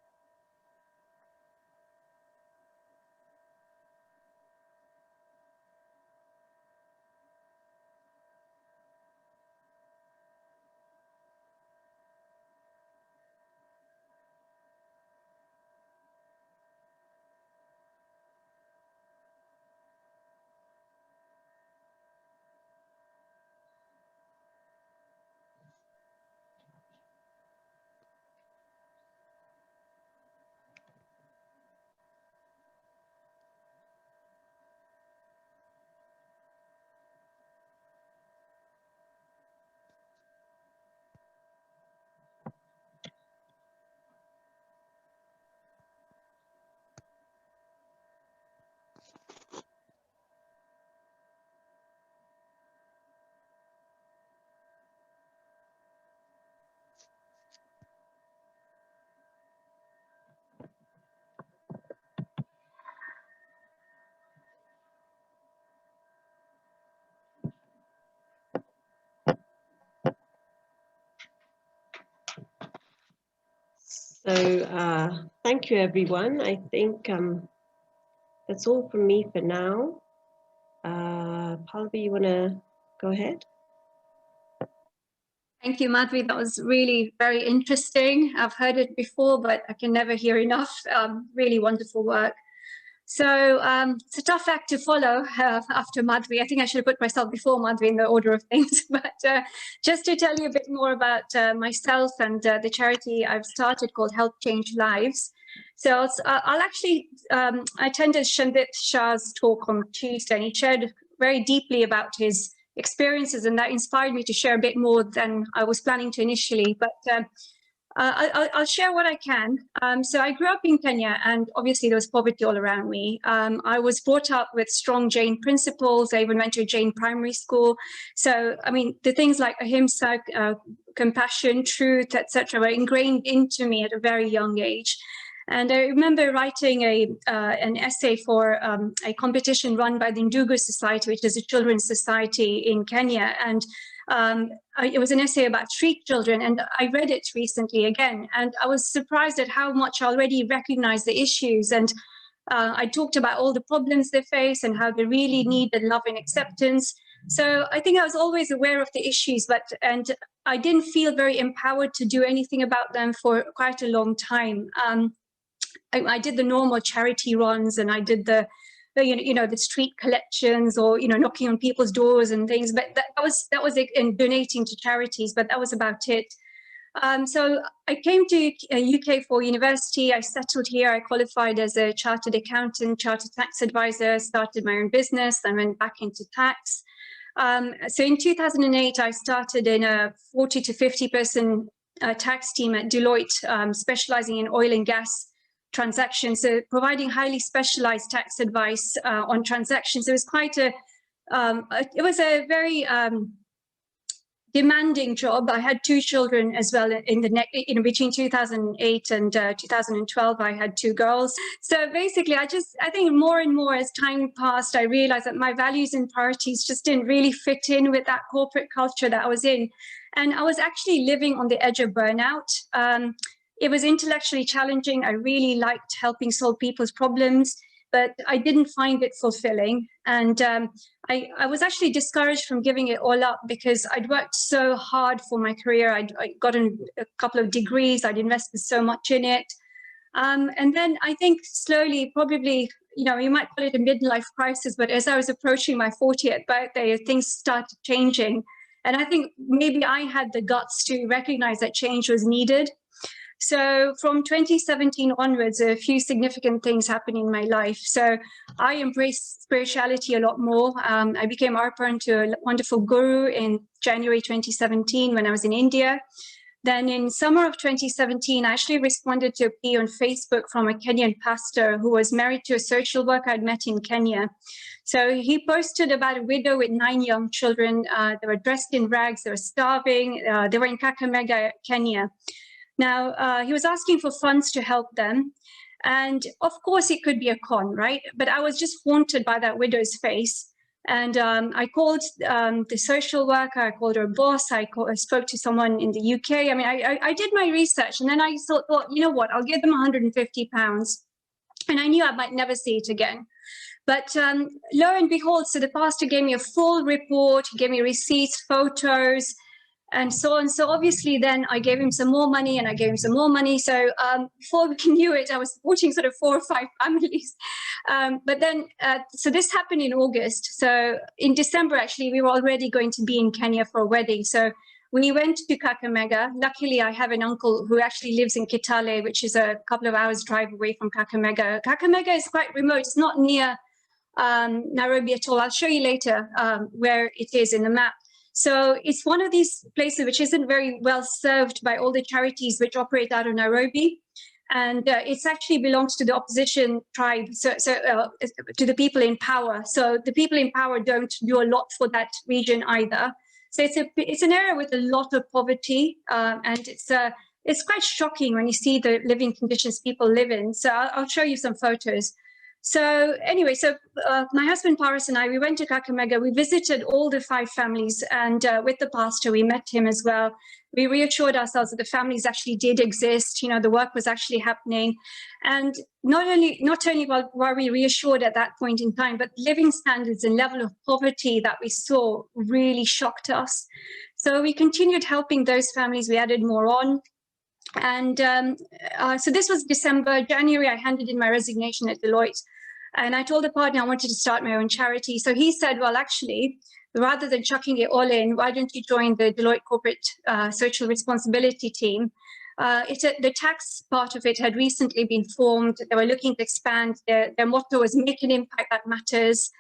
C: So thank you, everyone. I think that's all from me for now. Palvi, you want to go ahead?
B: Thank you, Madhvi. That was really very interesting. I've heard it before, but I can never hear enough. Really wonderful work. So it's a tough act to follow after Madhvi. I think I should have put myself before Madhvi in the order of things. But just to tell you a bit more about myself and the charity I've started called Help Change Lives. So I'll actually, I attended Shandit Shah's talk on Tuesday, and he shared very deeply about his experiences, and that inspired me to share a bit more than I was planning to initially. But I'll share what I can. So I grew up in Kenya, and obviously there was poverty all around me. I was brought up with strong Jain principles. I even went to a Jain primary school. So, I mean, the things like ahimsa, compassion, truth, etc., were ingrained into me at a very young age. And I remember writing an essay for a competition run by the Ndugu Society, which is a children's society in Kenya. And it was an essay about street children, and I read it recently again, and I was surprised at how much I already recognized the issues. And I talked about all the problems they face and how they really need the love and acceptance. So I think I was always aware of the issues, and I didn't feel very empowered to do anything about them for quite a long time. I did the normal charity runs, and I did the street collections, or knocking on people's doors and things. But that was in donating to charities. But that was about it. So I came to UK for university. I settled here. I qualified as a chartered accountant, chartered tax advisor. Started my own business. Then went back into tax. So in 2008, I started in a 40 to 50 person tax team at Deloitte, specializing in oil and gas transactions, so providing highly specialized tax advice on transactions. It was quite it was a very demanding job. I had 2 children as well between 2008 and 2012. I had 2 girls. So basically, I think more and more as time passed, I realized that my values and priorities just didn't really fit in with that corporate culture that I was in, and I was actually living on the edge of burnout. It was intellectually challenging. I really liked helping solve people's problems, but I didn't find it fulfilling. And I was actually discouraged from giving it all up because I'd worked so hard for my career. I'd gotten a couple of degrees. I'd invested so much in it. And then I think slowly, probably, you might call it a midlife crisis, but as I was approaching my 40th birthday, things started changing. And I think maybe I had the guts to recognize that change was needed. So from 2017 onwards, a few significant things happened in my life. So I embraced spirituality a lot more. I became arpan to a wonderful guru in January 2017 when I was in India. Then in summer of 2017, I actually responded to a plea on Facebook from a Kenyan pastor who was married to a social worker I'd met in Kenya. So he posted about a widow with 9 young children. They were dressed in rags, they were starving, they were in Kakamega, Kenya. Now, he was asking for funds to help them. And of course, it could be a con, right? But I was just haunted by that widow's face. And I called the social worker, I called her boss, I spoke to someone in the UK. I mean, I did my research, and then I thought, you know what, I'll give them £150. And I knew I might never see it again. But lo and behold, so the pastor gave me a full report, he gave me receipts, photos, and so on. So obviously then I gave him some more money, and I gave him some more money. So before we knew it, I was supporting sort of 4 or 5 families. But then, so this happened in August. So in December, actually, we were already going to be in Kenya for a wedding. So we went to Kakamega. Luckily, I have an uncle who actually lives in Kitale, which is a couple of hours drive away from Kakamega. Kakamega is quite remote. It's not near Nairobi at all. I'll show you later where it is in the map. So it's one of these places which isn't very well served by all the charities which operate out of Nairobi. And it actually belongs to the opposition tribe, to the people in power. So the people in power don't do a lot for that region either. So it's an area with a lot of poverty, and it's quite shocking when you see the living conditions people live in. So I'll show you some photos. So anyway, my husband Paris and I, we went to Kakamega. We visited all the 5 families, and with the pastor, we met him as well. we reassured ourselves that the families actually did exist, you know, the work was actually happening. And not only were we reassured at that point in time, but living standards and level of poverty that we saw really shocked us. So we continued helping those families, we added more on. And so this was December. January, I handed in my resignation at Deloitte. And I told the partner I wanted to start my own charity. So he said, well, actually, rather than chucking it all in, why don't you join the Deloitte Corporate Social Responsibility team? The tax part of it had recently been formed. They were looking to expand. Their motto was make an impact that matters.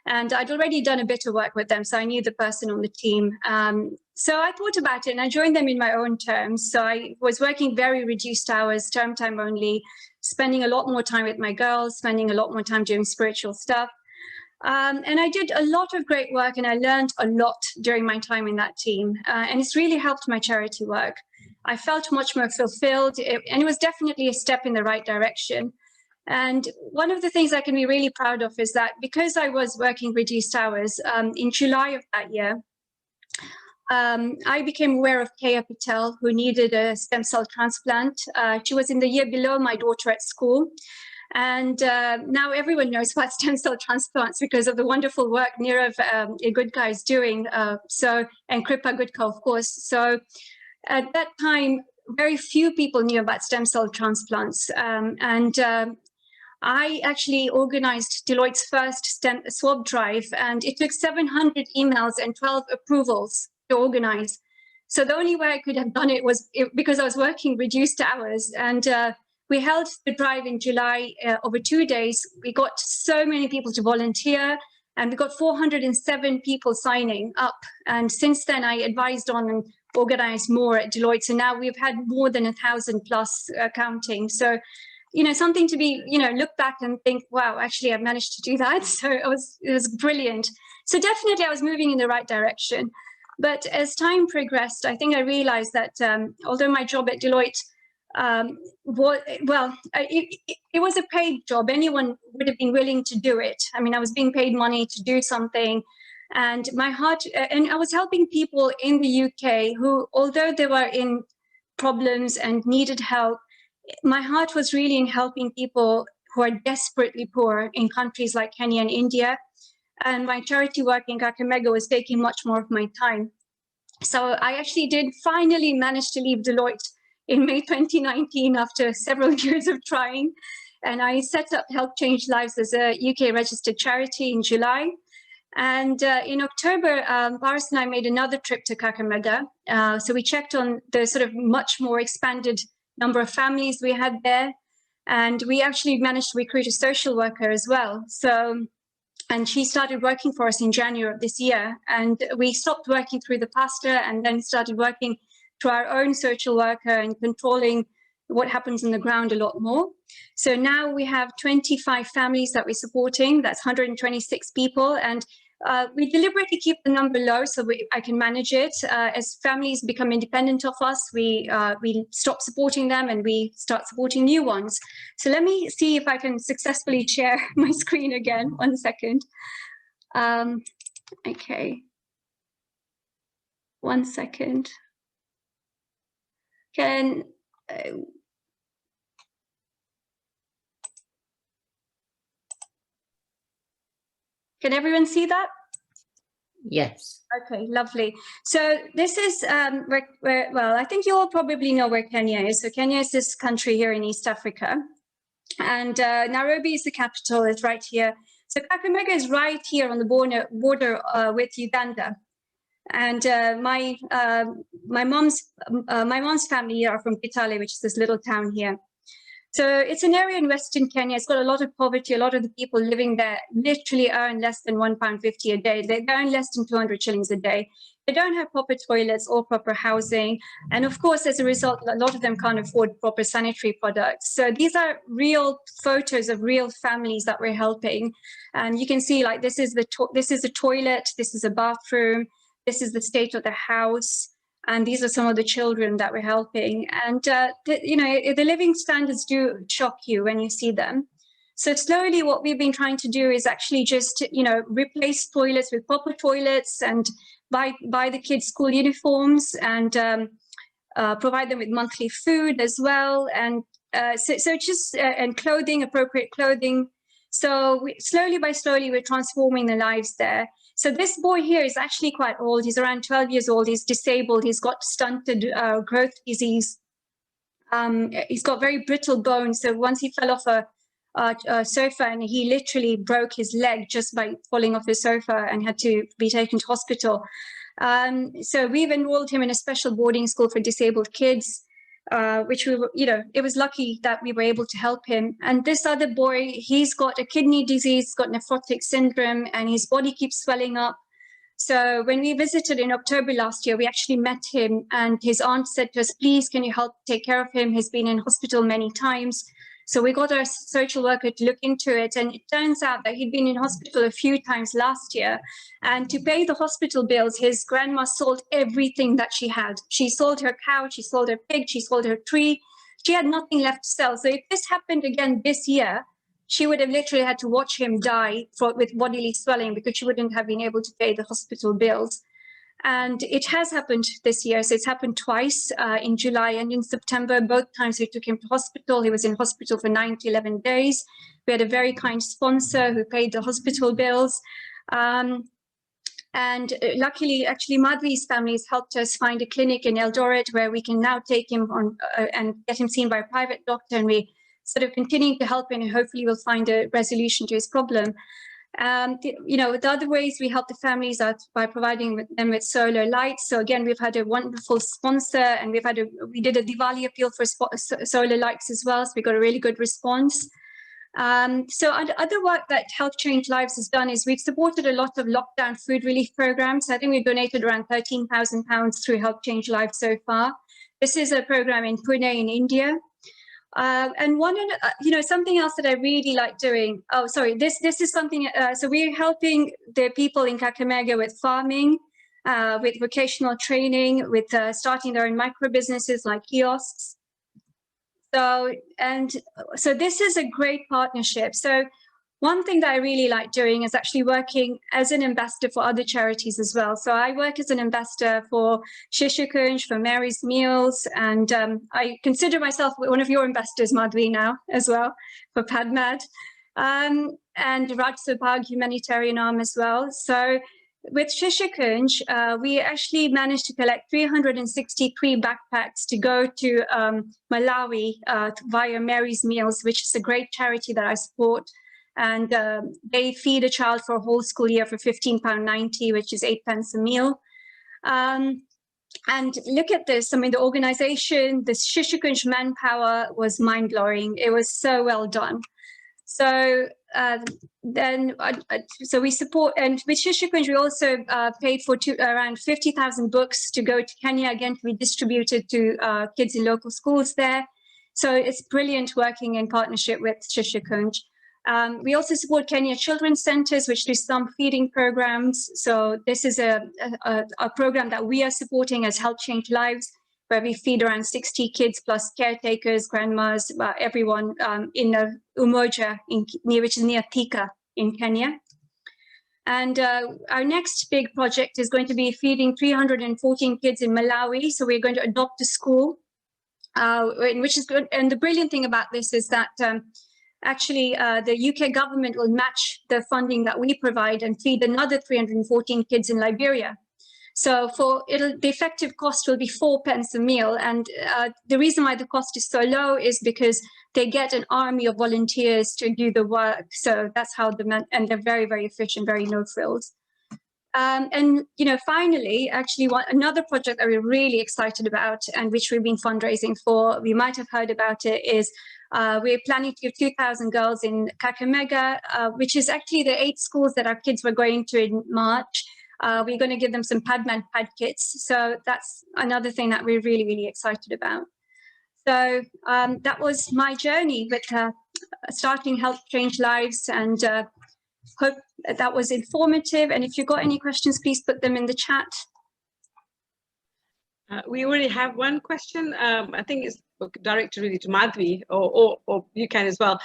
B: And I'd already done a bit of work with them, so I knew the person on the team. So I thought about it and I joined them in my own terms. So I was working very reduced hours, term time only, spending a lot more time with my girls, spending a lot more time doing spiritual stuff. And I did a lot of great work and I learned a lot during my time in that team. And it's really helped my charity work. I felt much more fulfilled and it was definitely a step in the right direction. And one of the things I can be really proud of is that because I was working reduced hours, in July of that year, I became aware of Kaya Patel, who needed a stem cell transplant. She was in the year below my daughter at school. And now everyone knows about stem cell transplants because of the wonderful work Nirav Gudka is doing, and Kripa Gudka, of course. So at that time, very few people knew about stem cell transplants. I actually organized Deloitte's first swab drive, and it took 700 emails and 12 approvals to organize. So the only way I could have done it was because I was working reduced hours. And we held the drive in July over 2 days. We got so many people to volunteer, and we got 407 people signing up. And since then, I advised on and organized more at Deloitte. So now we've had more than 1,000 plus counting. So, you know, something to be, you know, look back and think, wow, actually, I've managed to do that. So it was brilliant. So definitely I was moving in the right direction. But as time progressed, I think I realized that although my job at Deloitte, it was a paid job. Anyone would have been willing to do it. I mean, I was being paid money to do something. And my heart, and I was helping people in the UK who, although they were in problems and needed help, my heart was really in helping people who are desperately poor in countries like Kenya and India. And my charity work in Kakamega was taking much more of my time. So I actually did finally manage to leave Deloitte in May 2019 after several years of trying. And I set up Help Change Lives as a UK registered charity in July. And in October, Paris and I made another trip to Kakamega. So we checked on the sort of much more expanded number of families we had there. And we actually managed to recruit a social worker as well. So, and she started working for us in January of this year. And we stopped working through the pastor and then started working through our own social worker and controlling what happens on the ground a lot more. So now we have 25 families that we're supporting. That's 126 people. And we deliberately keep the number low so I can manage it. As families become independent of us, we stop supporting them and we start supporting new ones. So let me see if I can successfully share my screen again. 1 second. Okay. 1 second. Can everyone see that?
E: Yes.
B: Okay, lovely. So this is well, I think you all probably know where Kenya is. So Kenya is this country here in East Africa. And Nairobi is the capital, it's right here. So Kakamega is right here on the border with Uganda. And my mom's family are from Kitale, which is this little town here. So it's an area in Western Kenya. It's got a lot of poverty. A lot of the people living there literally earn less than £1.50 a day. They earn less than 200 shillings a day. They don't have proper toilets or proper housing. And of course, as a result, a lot of them can't afford proper sanitary products. So these are real photos of real families that we're helping. And you can see, like, this is a toilet, this is a bathroom, this is the state of the house. And these are some of the children that we're helping. And, you know, the living standards do shock you when you see them. So slowly what we've been trying to do is actually just, you know, replace toilets with proper toilets and buy the kids' school uniforms and provide them with monthly food as well, and and clothing, appropriate clothing. So slowly by slowly, we're transforming the lives there. So this boy here is actually quite old. He's around 12 years old. He's disabled. He's got stunted growth disease. He's got very brittle bones. So once he fell off a sofa, and he literally broke his leg just by falling off the sofa and had to be taken to hospital. So we've enrolled him in a special boarding school for disabled kids, which we were, it was lucky that we were able to help him. And this other boy, he's got a kidney disease, got nephrotic syndrome, and his body keeps swelling up. So when we visited in October last year, we actually met him, and his aunt said to us, please, can you help take care of him? He's been in hospital many times. So we got our social worker to look into it, and it turns out that he'd been in hospital a few times last year. And to pay the hospital bills, his grandma sold everything that she had. She sold her cow, she sold her pig, she sold her tree. She had nothing left to sell. So if this happened again this year, she would have literally had to watch him die with bodily swelling, because she wouldn't have been able to pay the hospital bills. And it has happened this year. So it's happened twice, in July and in September. Both times we took him to hospital. He was in hospital for 9 to 11 days. We had a very kind sponsor who paid the hospital bills. And luckily, actually, Madhvi's family has helped us find a clinic in Eldoret where we can now take him on and get him seen by a private doctor. And we sort of continuing to help him, and hopefully we'll find a resolution to his problem. The other ways we help the families are by providing them with solar lights. So again, we've had a wonderful sponsor, and we did a Diwali appeal for solar lights as well. So we got a really good response. So other work that Help Change Lives has done is we've supported a lot of lockdown food relief programs. I think we've donated around £13,000 through Help Change Lives so far. This is a program in Pune in India. And something else that I really like doing. Oh, sorry, this is something. So we're helping the people in Kakamega with farming, with vocational training, with starting their own micro businesses like kiosks. So this is a great partnership. So one thing that I really like doing is actually working as an ambassador for other charities as well. So I work as an ambassador for Shishukunj, for Mary's Meals, and I consider myself one of your ambassadors, Madhvi, now as well, for PadMad, and Raj Subhag Humanitarian Arm as well. So with Shishukunj, we actually managed to collect 363 backpacks to go to Malawi via Mary's Meals, which is a great charity that I support. And they feed a child for a whole school year for £15.90, which is 8 pence a meal. And look at this. I mean, the organization, the Shishukunj manpower was mind-blowing. It was so well done. So so we support, and with Shishukunj, we also paid for around 50,000 books to go to Kenya, again, to be distributed to kids in local schools there. So it's brilliant working in partnership with Shishukunj. We also support Kenya Children's Centers, which do some feeding programs. So this is a program that we are supporting as Help Change Lives, where we feed around 60 kids plus caretakers, grandmas, everyone in Umoja, which is near Thika in Kenya. And our next big project is going to be feeding 314 kids in Malawi. So we're going to adopt a school, which is good. And the brilliant thing about this is that actually, the UK government will match the funding that we provide and feed another 314 kids in Liberia. So the effective cost will be 4 pence a meal. And the reason why the cost is so low is because they get an army of volunteers to do the work. So that's how and they're very, very efficient, very no frills. And finally, actually, another project that we're really excited about, and which we've been fundraising for, we might have heard about it, is we're planning to give 2,000 girls in Kakamega, which is actually the 8 schools that our kids were going to in March. We're going to give them some PadMad pad kits. So that's another thing that we're really, really excited about. So that was my journey with starting Help Change Lives, and hope that was informative. And if you've got any questions, please put them in the chat.
A: We already have one question. I think it's directed really to Madhvi, or you can as well.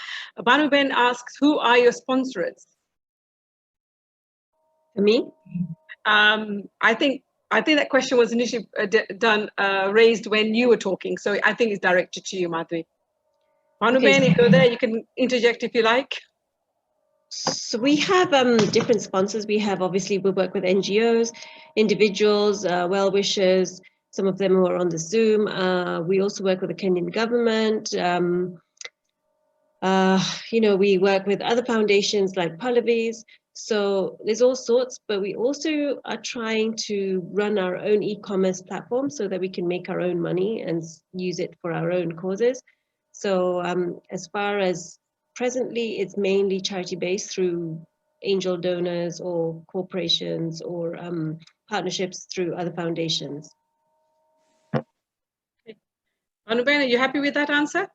A: Banu Ben asks, who are your sponsors?
C: Me?
A: I think I think that question was initially raised when you were talking, so I think it's directed to you, Madhvi. Manuben, you go there, you can interject if you like.
C: So we have different sponsors. We have, obviously, we work with NGOs, individuals, well-wishers, some of them who are on the Zoom. We also work with the Kenyan government. You know, we work with other foundations like Pallavi's. So there's all sorts, but we also are trying to run our own e-commerce platform so that we can make our own money and use it for our own causes. So as far as presently, it's mainly charity-based through angel donors or corporations or partnerships through other foundations.
A: Manuben, are you happy with that answer?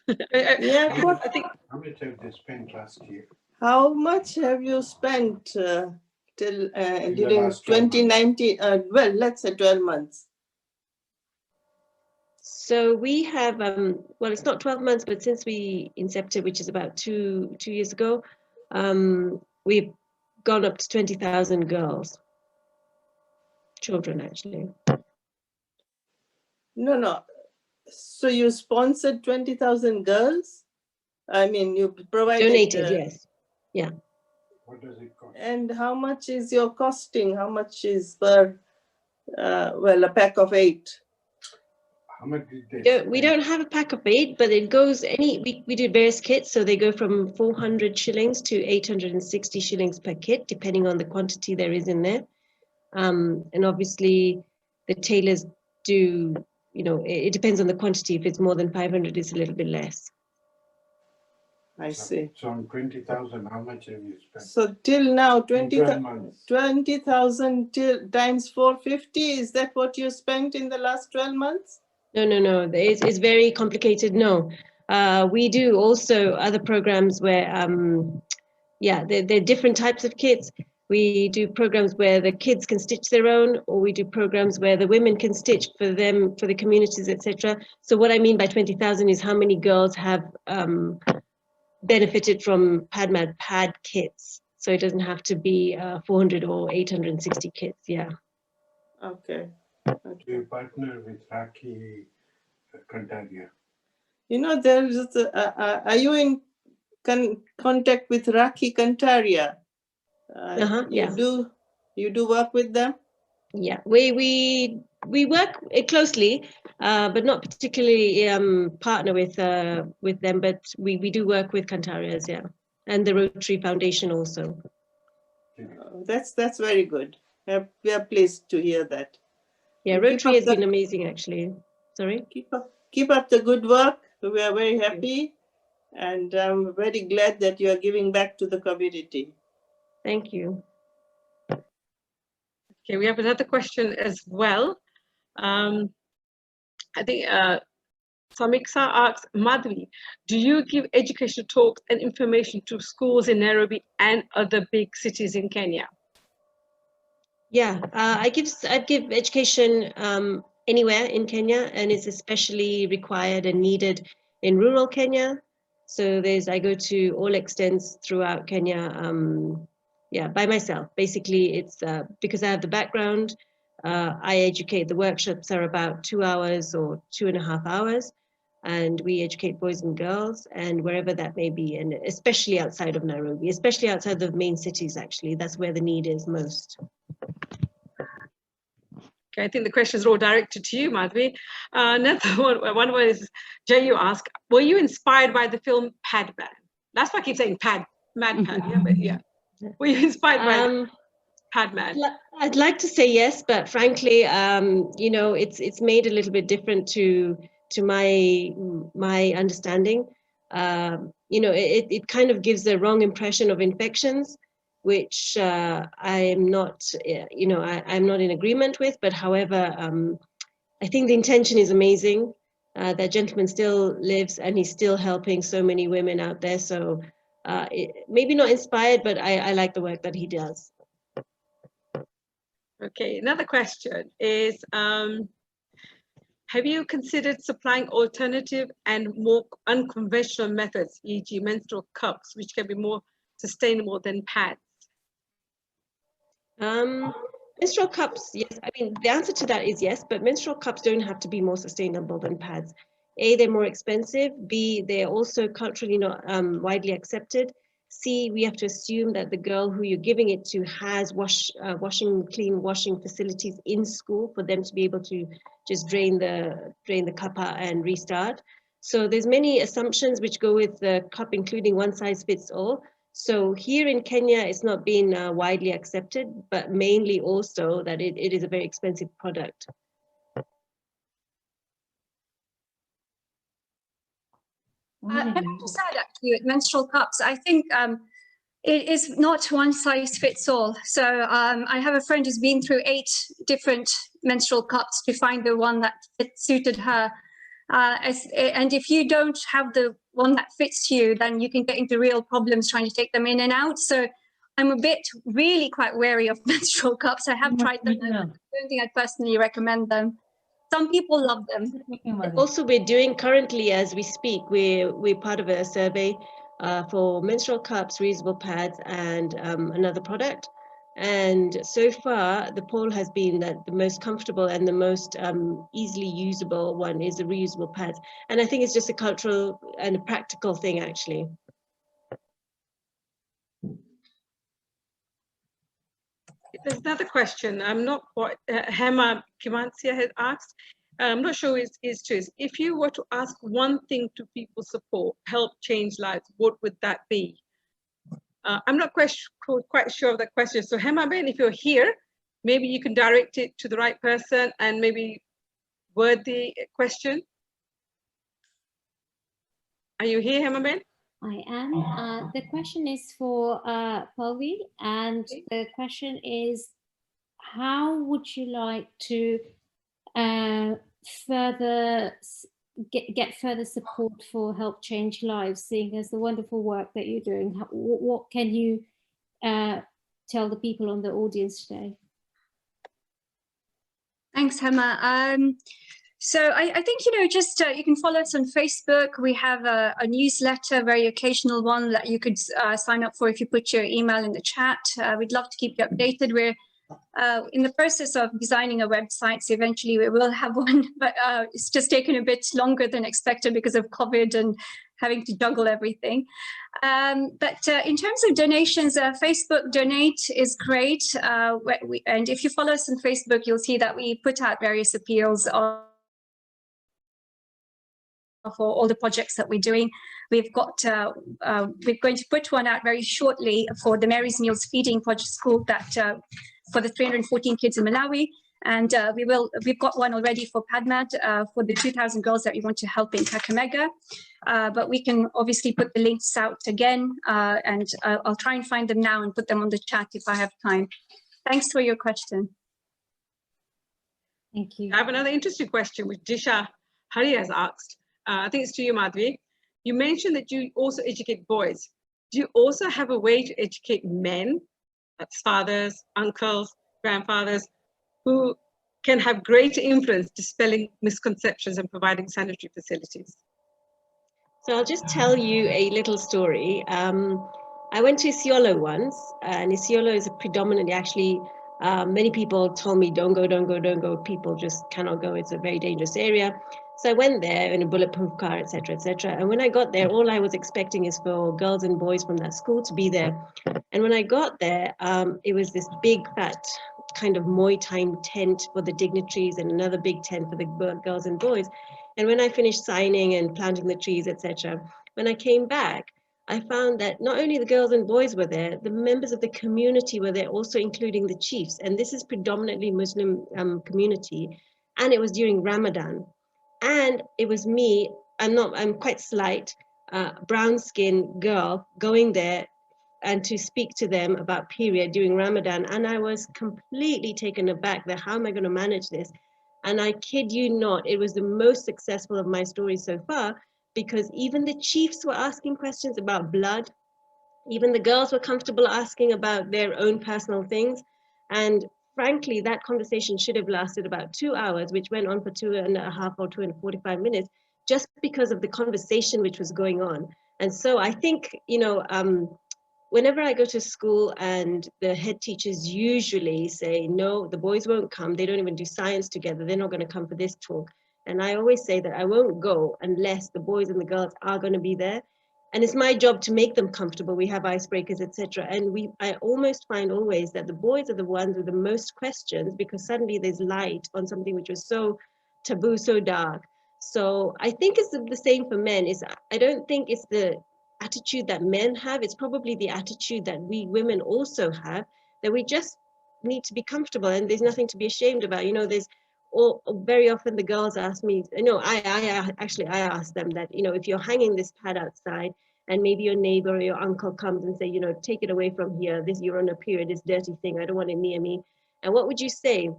F: Yeah,
A: I think.
G: How much have they spent last year?
F: How much have you spent till during
G: last 12
F: 2019? Well, let's say 12 months.
C: So we have, well, it's not 12 months, but since we incepted, which is about two years ago, we've gone up to 20,000 girls, children actually.
F: No. So you sponsored 20,000 girls? I mean, you provided...
C: Donated, yes. Yeah.
G: What does it cost?
F: And how much is your costing? How much is per, well, a pack of 8?
G: How much did they
C: We don't have a pack of 8, but it goes we do various kits, so they go from 400 shillings to 860 shillings per kit, depending on the quantity there is in there. And obviously the tailors do, you know, it depends on the quantity. If it's more than 500, it's a little bit less.
F: I see.
G: So on 20,000, how much have you spent?
F: So till now,
G: 12 months.
F: 20,000 times 450, is that what you spent in the last 12 months?
C: No. It's very complicated. No. We do also other programs where, yeah, there are different types of kits. We do programs where the kids can stitch their own, or we do programs where the women can stitch for them, for the communities, etc. So what I mean by 20,000 is how many girls have benefited from PadMad pad kits. So it doesn't have to be 400 or 860 kits. Yeah.
F: Okay.
G: Do you partner with Raki Kantaria?
F: You know, there is, are you in contact with Raki Kantaria?
C: Yeah.
F: You do work with them?
C: Yeah, we work closely, but not particularly partner with them. But we do work with Cantarias, yeah, and the Rotary Foundation also.
F: That's very good. We are pleased to hear that.
C: Yeah, Rotary has been amazing, actually. Sorry.
F: Keep up the good work. We are very happy, and I'm very glad that you are giving back to the community.
C: Thank you.
A: Okay, we have another question as well. I think Samiksa asks, Madhvi, do you give educational talks and information to schools in Nairobi and other big cities in Kenya?
C: Yeah, I give education anywhere in Kenya, and it's especially required and needed in rural Kenya. So I go to all extents throughout Kenya. Yeah, by myself. Basically, it's because I have the background. I educate. The workshops are about 2 hours or 2.5 hours, and we educate boys and girls, and wherever that may be, and especially outside of Nairobi, especially outside the main cities. Actually, that's where the need is most.
A: Okay, I think the questions are all directed to you, Madhvi. Another one was Jayu asked, were you inspired by the film PadMad? That's why I keep saying Pad, Mad Pad, yeah, but yeah. Were you inspired by PadMad?
C: I'd like to say yes, but frankly, you know, it's made a little bit different to my understanding. You know, it kind of gives the wrong impression of infections, which I'm not, you know, I'm not in agreement with. But however, I think the intention is amazing. That gentleman still lives, and he's still helping so many women out there. So maybe not inspired, but I like the work that he does.
A: Okay, another question is, have you considered supplying alternative and more unconventional methods, e.g. menstrual cups, which can be more sustainable than pads?
C: Menstrual cups, yes. I mean, the answer to that is yes, but menstrual cups don't have to be more sustainable than pads. A, they're more expensive. B, they're also culturally not widely accepted. C, we have to assume that the girl who you're giving it to has clean washing facilities in school for them to be able to just drain the cup out and restart. So there's many assumptions which go with the cup, including one size fits all. So here in Kenya, it's not been widely accepted, but mainly also that it is a very expensive product.
B: Can I just add actually with menstrual cups, I think it is not one size fits all. So I have a friend who's been through 8 different menstrual cups to find the one that suited her. And if you don't have the one that fits you, then you can get into real problems trying to take them in and out. So I'm really quite wary of menstrual cups. I have tried them. I don't think I'd personally recommend them. Some people love them.
C: Also, we're doing currently, as we speak, we're part of a survey for menstrual cups, reusable pads, and another product. And so far, the poll has been that the most comfortable and the most easily usable one is the reusable pads. And I think it's just a cultural and a practical thing, actually.
A: There's another question. I'm not quite, Hema Kimansia has asked, I'm not sure it's true. If you were to ask one thing to people support, help change lives, what would that be? I'm not quite sure of that question. So Hema Ben, if you're here, maybe you can direct it to the right person and maybe word the question. Are you here, Hema Ben?
E: I am. The question is for Pavi, and the question is, how would you like to further get further support for help change lives, seeing as the wonderful work that you're doing? What can you tell the people on the audience today?
B: Thanks, Hema. So I think, just you can follow us on Facebook. We have a newsletter, very occasional one that you could sign up for if you put your email in the chat. We'd love to keep you updated. We're in the process of designing a website, so eventually we will have one, but it's just taken a bit longer than expected because of COVID and having to juggle everything. But in terms of donations, Facebook Donate is great. And if you follow us on Facebook, you'll see that we put out various appeals for all the projects that we're doing. We're going to put one out very shortly for the Mary's Meals Feeding Project School that for the 314 kids in Malawi. And we've got one already for PadMad for the 2,000 girls that we want to help in Kakamega. But we can obviously put the links out again, and I'll try and find them now and put them on the chat if I have time. Thanks for your question.
E: Thank you.
A: I have another interesting question which Disha Hari has asked. I think it's to you, Madhvi. You mentioned that you also educate boys. Do you also have a way to educate men, that's fathers, uncles, grandfathers, who can have greater influence dispelling misconceptions and providing sanitary facilities?
C: So I'll just tell you a little story. I went to Isiolo once, and Isiolo is a predominantly, actually, many people told me, don't go, don't go, don't go. People just cannot go. It's a very dangerous area. So I went there in a bulletproof car, etc., etc. And when I got there, all I was expecting is for girls and boys from that school to be there. And when I got there, it was this big, fat kind of Muay Thai tent for the dignitaries and another big tent for the girls and boys. And when I finished signing and planting the trees, etc., when I came back, I found that not only the girls and boys were there, the members of the community were there, also including the chiefs. And this is predominantly Muslim community. And it was during Ramadan. And it was me, I'm quite slight, brown-skinned girl going there and to speak to them about period during Ramadan. And I was completely taken aback that how am I going to manage this? And I kid you not, it was the most successful of my stories so far, because even the chiefs were asking questions about blood. Even the girls were comfortable asking about their own personal things. And frankly, that conversation should have lasted about 2 hours, which went on for 2.5 or 2 and 45 minutes, just because of the conversation which was going on. And so I think, whenever I go to school and the head teachers usually say, no, the boys won't come. They don't even do science together. They're not going to come for this talk. And I always say that I won't go unless the boys and the girls are going to be there. And it's my job to make them comfortable. We have icebreakers, etc. And I almost find always that the boys are the ones with the most questions, because suddenly there's light on something which was so taboo, so dark. So I think it's the same for men. I don't think it's the attitude that men have. It's probably the attitude that we women also have, that we just need to be comfortable, and there's nothing to be ashamed about. You know, very often the girls ask me, I ask them that, if you're hanging this pad outside and maybe your neighbor or your uncle comes and say, take it away from here, you're on a period, this dirty thing, I don't want it near me. And what would you say?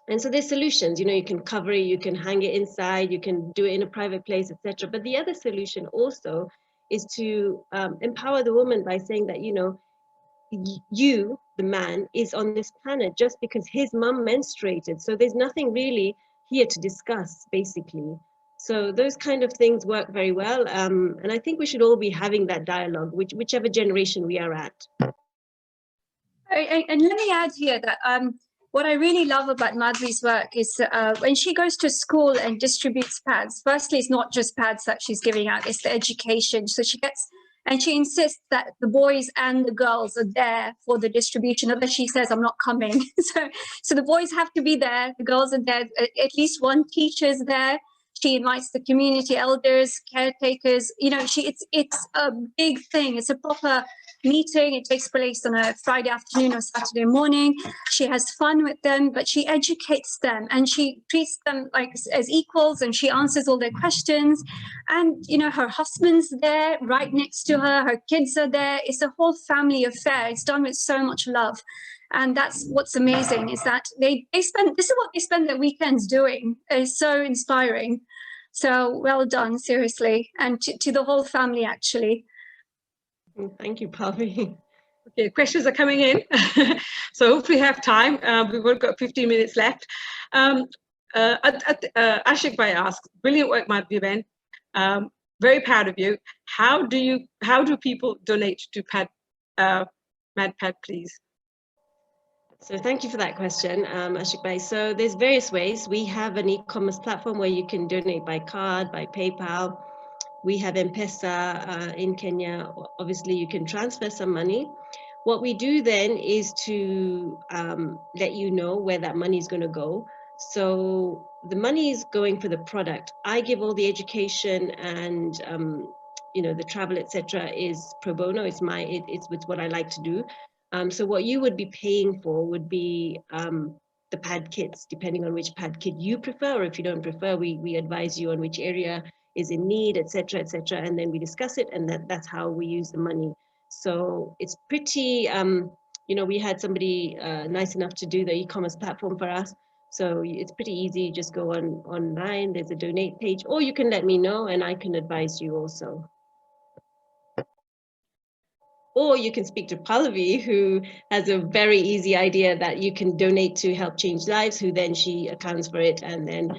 C: And so there's solutions, you can cover it, you can hang it inside, you can do it in a private place, etc. But the other solution also is to empower the woman by saying that, you, the man, is on this planet just because his mum menstruated. So there's nothing really here to discuss, basically. So those kind of things work very well. And I think we should all be having that dialogue, whichever generation we are at.
B: And let me add here that what I really love about Madhvi's work is when she goes to school and distributes pads, firstly, it's not just pads that she's giving out, it's the education. So she insists that the boys and the girls are there for the distribution, otherwise she says, I'm not coming. So the boys have to be there, the girls are there, at least one teacher's there. She invites the community elders, caretakers, it's a big thing. It's a proper meeting. It takes place on a Friday afternoon or Saturday morning. She has fun with them, but she educates them and she treats them like as equals, and she answers all their questions. And, her husband's there right next to her. Her kids are there. It's a whole family affair. It's done with so much love. And that's what's amazing, is that this is what they spend their weekends doing. It's so inspiring. So well done, seriously. And to the whole family, actually.
C: Thank you, Pavi.
A: Okay, questions are coming in. So hopefully we have time. We've only got 15 minutes left. Ashik Bhai asks, brilliant work, Madhvi. Very proud of you. How do people donate to MadPad, please?
C: So thank you for that question, Ashik Bhai. So there's various ways. We have an e-commerce platform where you can donate by card, by PayPal. We have M-Pesa in Kenya. Obviously, you can transfer some money. What we do then is to let you know where that money is going to go. So the money is going for the product. I give all the education and the travel, etc. is pro bono. It's what I like to do. So what you would be paying for would be the pad kits, depending on which pad kit you prefer, or if you don't prefer, we advise you on which area is in need, etc., etc., and then we discuss it, and that's how we use the money. So it's pretty, we had somebody nice enough to do the e-commerce platform for us. So it's pretty easy. You just go online, there's a donate page, or you can let me know and I can advise you also. Or you can speak to Pallavi, who has a very easy idea that you can donate to Help Change Lives, who then she accounts for it. And then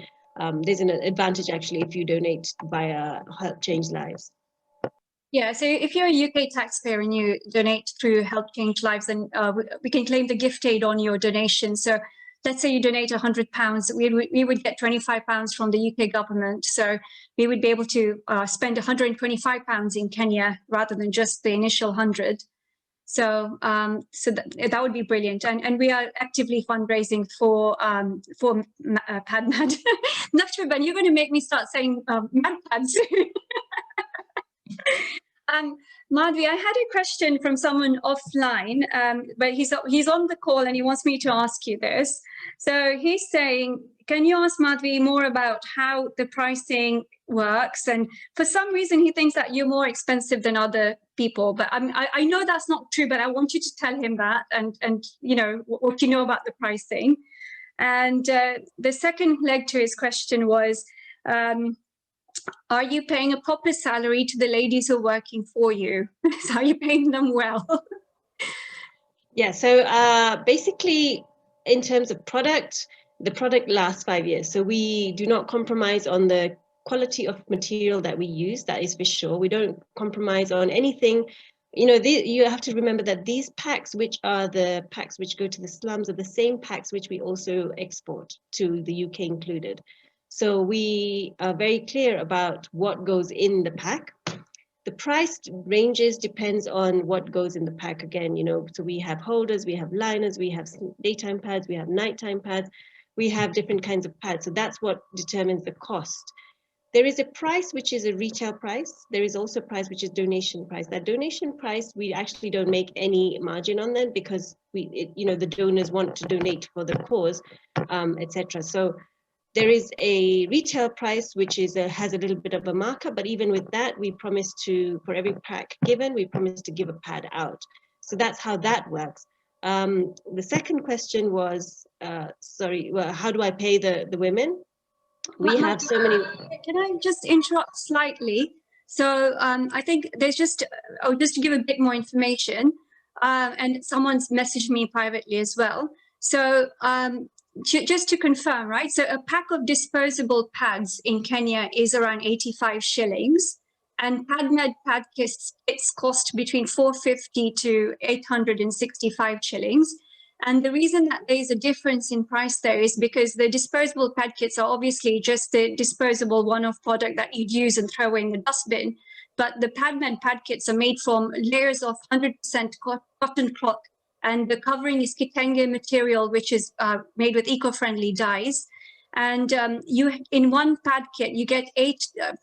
C: there's an advantage actually if you donate via Help Change Lives.
B: Yeah, so if you're a UK taxpayer and you donate through Help Change Lives, then we can claim the gift aid on your donation. So let's say you donate £100, we would get £25 from the UK government. So we would be able to spend £125 in Kenya rather than just the initial 100. So that would be brilliant. And we are actively fundraising for PadMad. Nakshmi, you're going to make me start saying MadPad soon. Madhvi, I had a question from someone offline, but he's on the call and he wants me to ask you this. So he's saying, can you ask Madhvi more about how the pricing works? And for some reason, he thinks that you're more expensive than other people. But I know that's not true, but I want you to tell him that and what you know about the pricing. And the second leg to his question was, are you paying a proper salary to the ladies who are working for you? So are you paying them well?
C: Yeah, so basically, in terms of product, the product lasts 5 years. So we do not compromise on the quality of material that we use, that is for sure. We don't compromise on anything you know, you have to remember that these packs, which are the packs which go to the slums, are the same packs which we also export to the UK included. So we are very clear about what goes in the pack. The price ranges depends on what goes in the pack again, you know, so we have holders, we have liners, we have daytime pads, we have nighttime pads, we have different kinds of pads. So that's what determines the cost. There is a price which is a retail price. There is also a price which is donation price. That donation price, we actually don't make any margin on them because you know, the donors want to donate for the cause, etc. So there is a retail price which is has a little bit of a markup, but even with that, we promise to, for every pack given, we promise to give a pad out. So that's how that works. The second question was, sorry, well, how do I pay the women? We have so many.
B: Can I just interrupt slightly? So I think there's just to give a bit more information, and someone's messaged me privately as well. So just to confirm, right? So a pack of disposable pads in Kenya is around 85 shillings, and PadMad pad kits cost between 450 to 865 shillings. And the reason that there is a difference in price there is because the disposable pad kits are obviously just the disposable one-off product that you'd use and throw away in the dustbin. But the PadMad pad kits are made from layers of 100% cotton cloth, and the covering is kitenge material, which is made with eco-friendly dyes. And you, in one pad kit, you get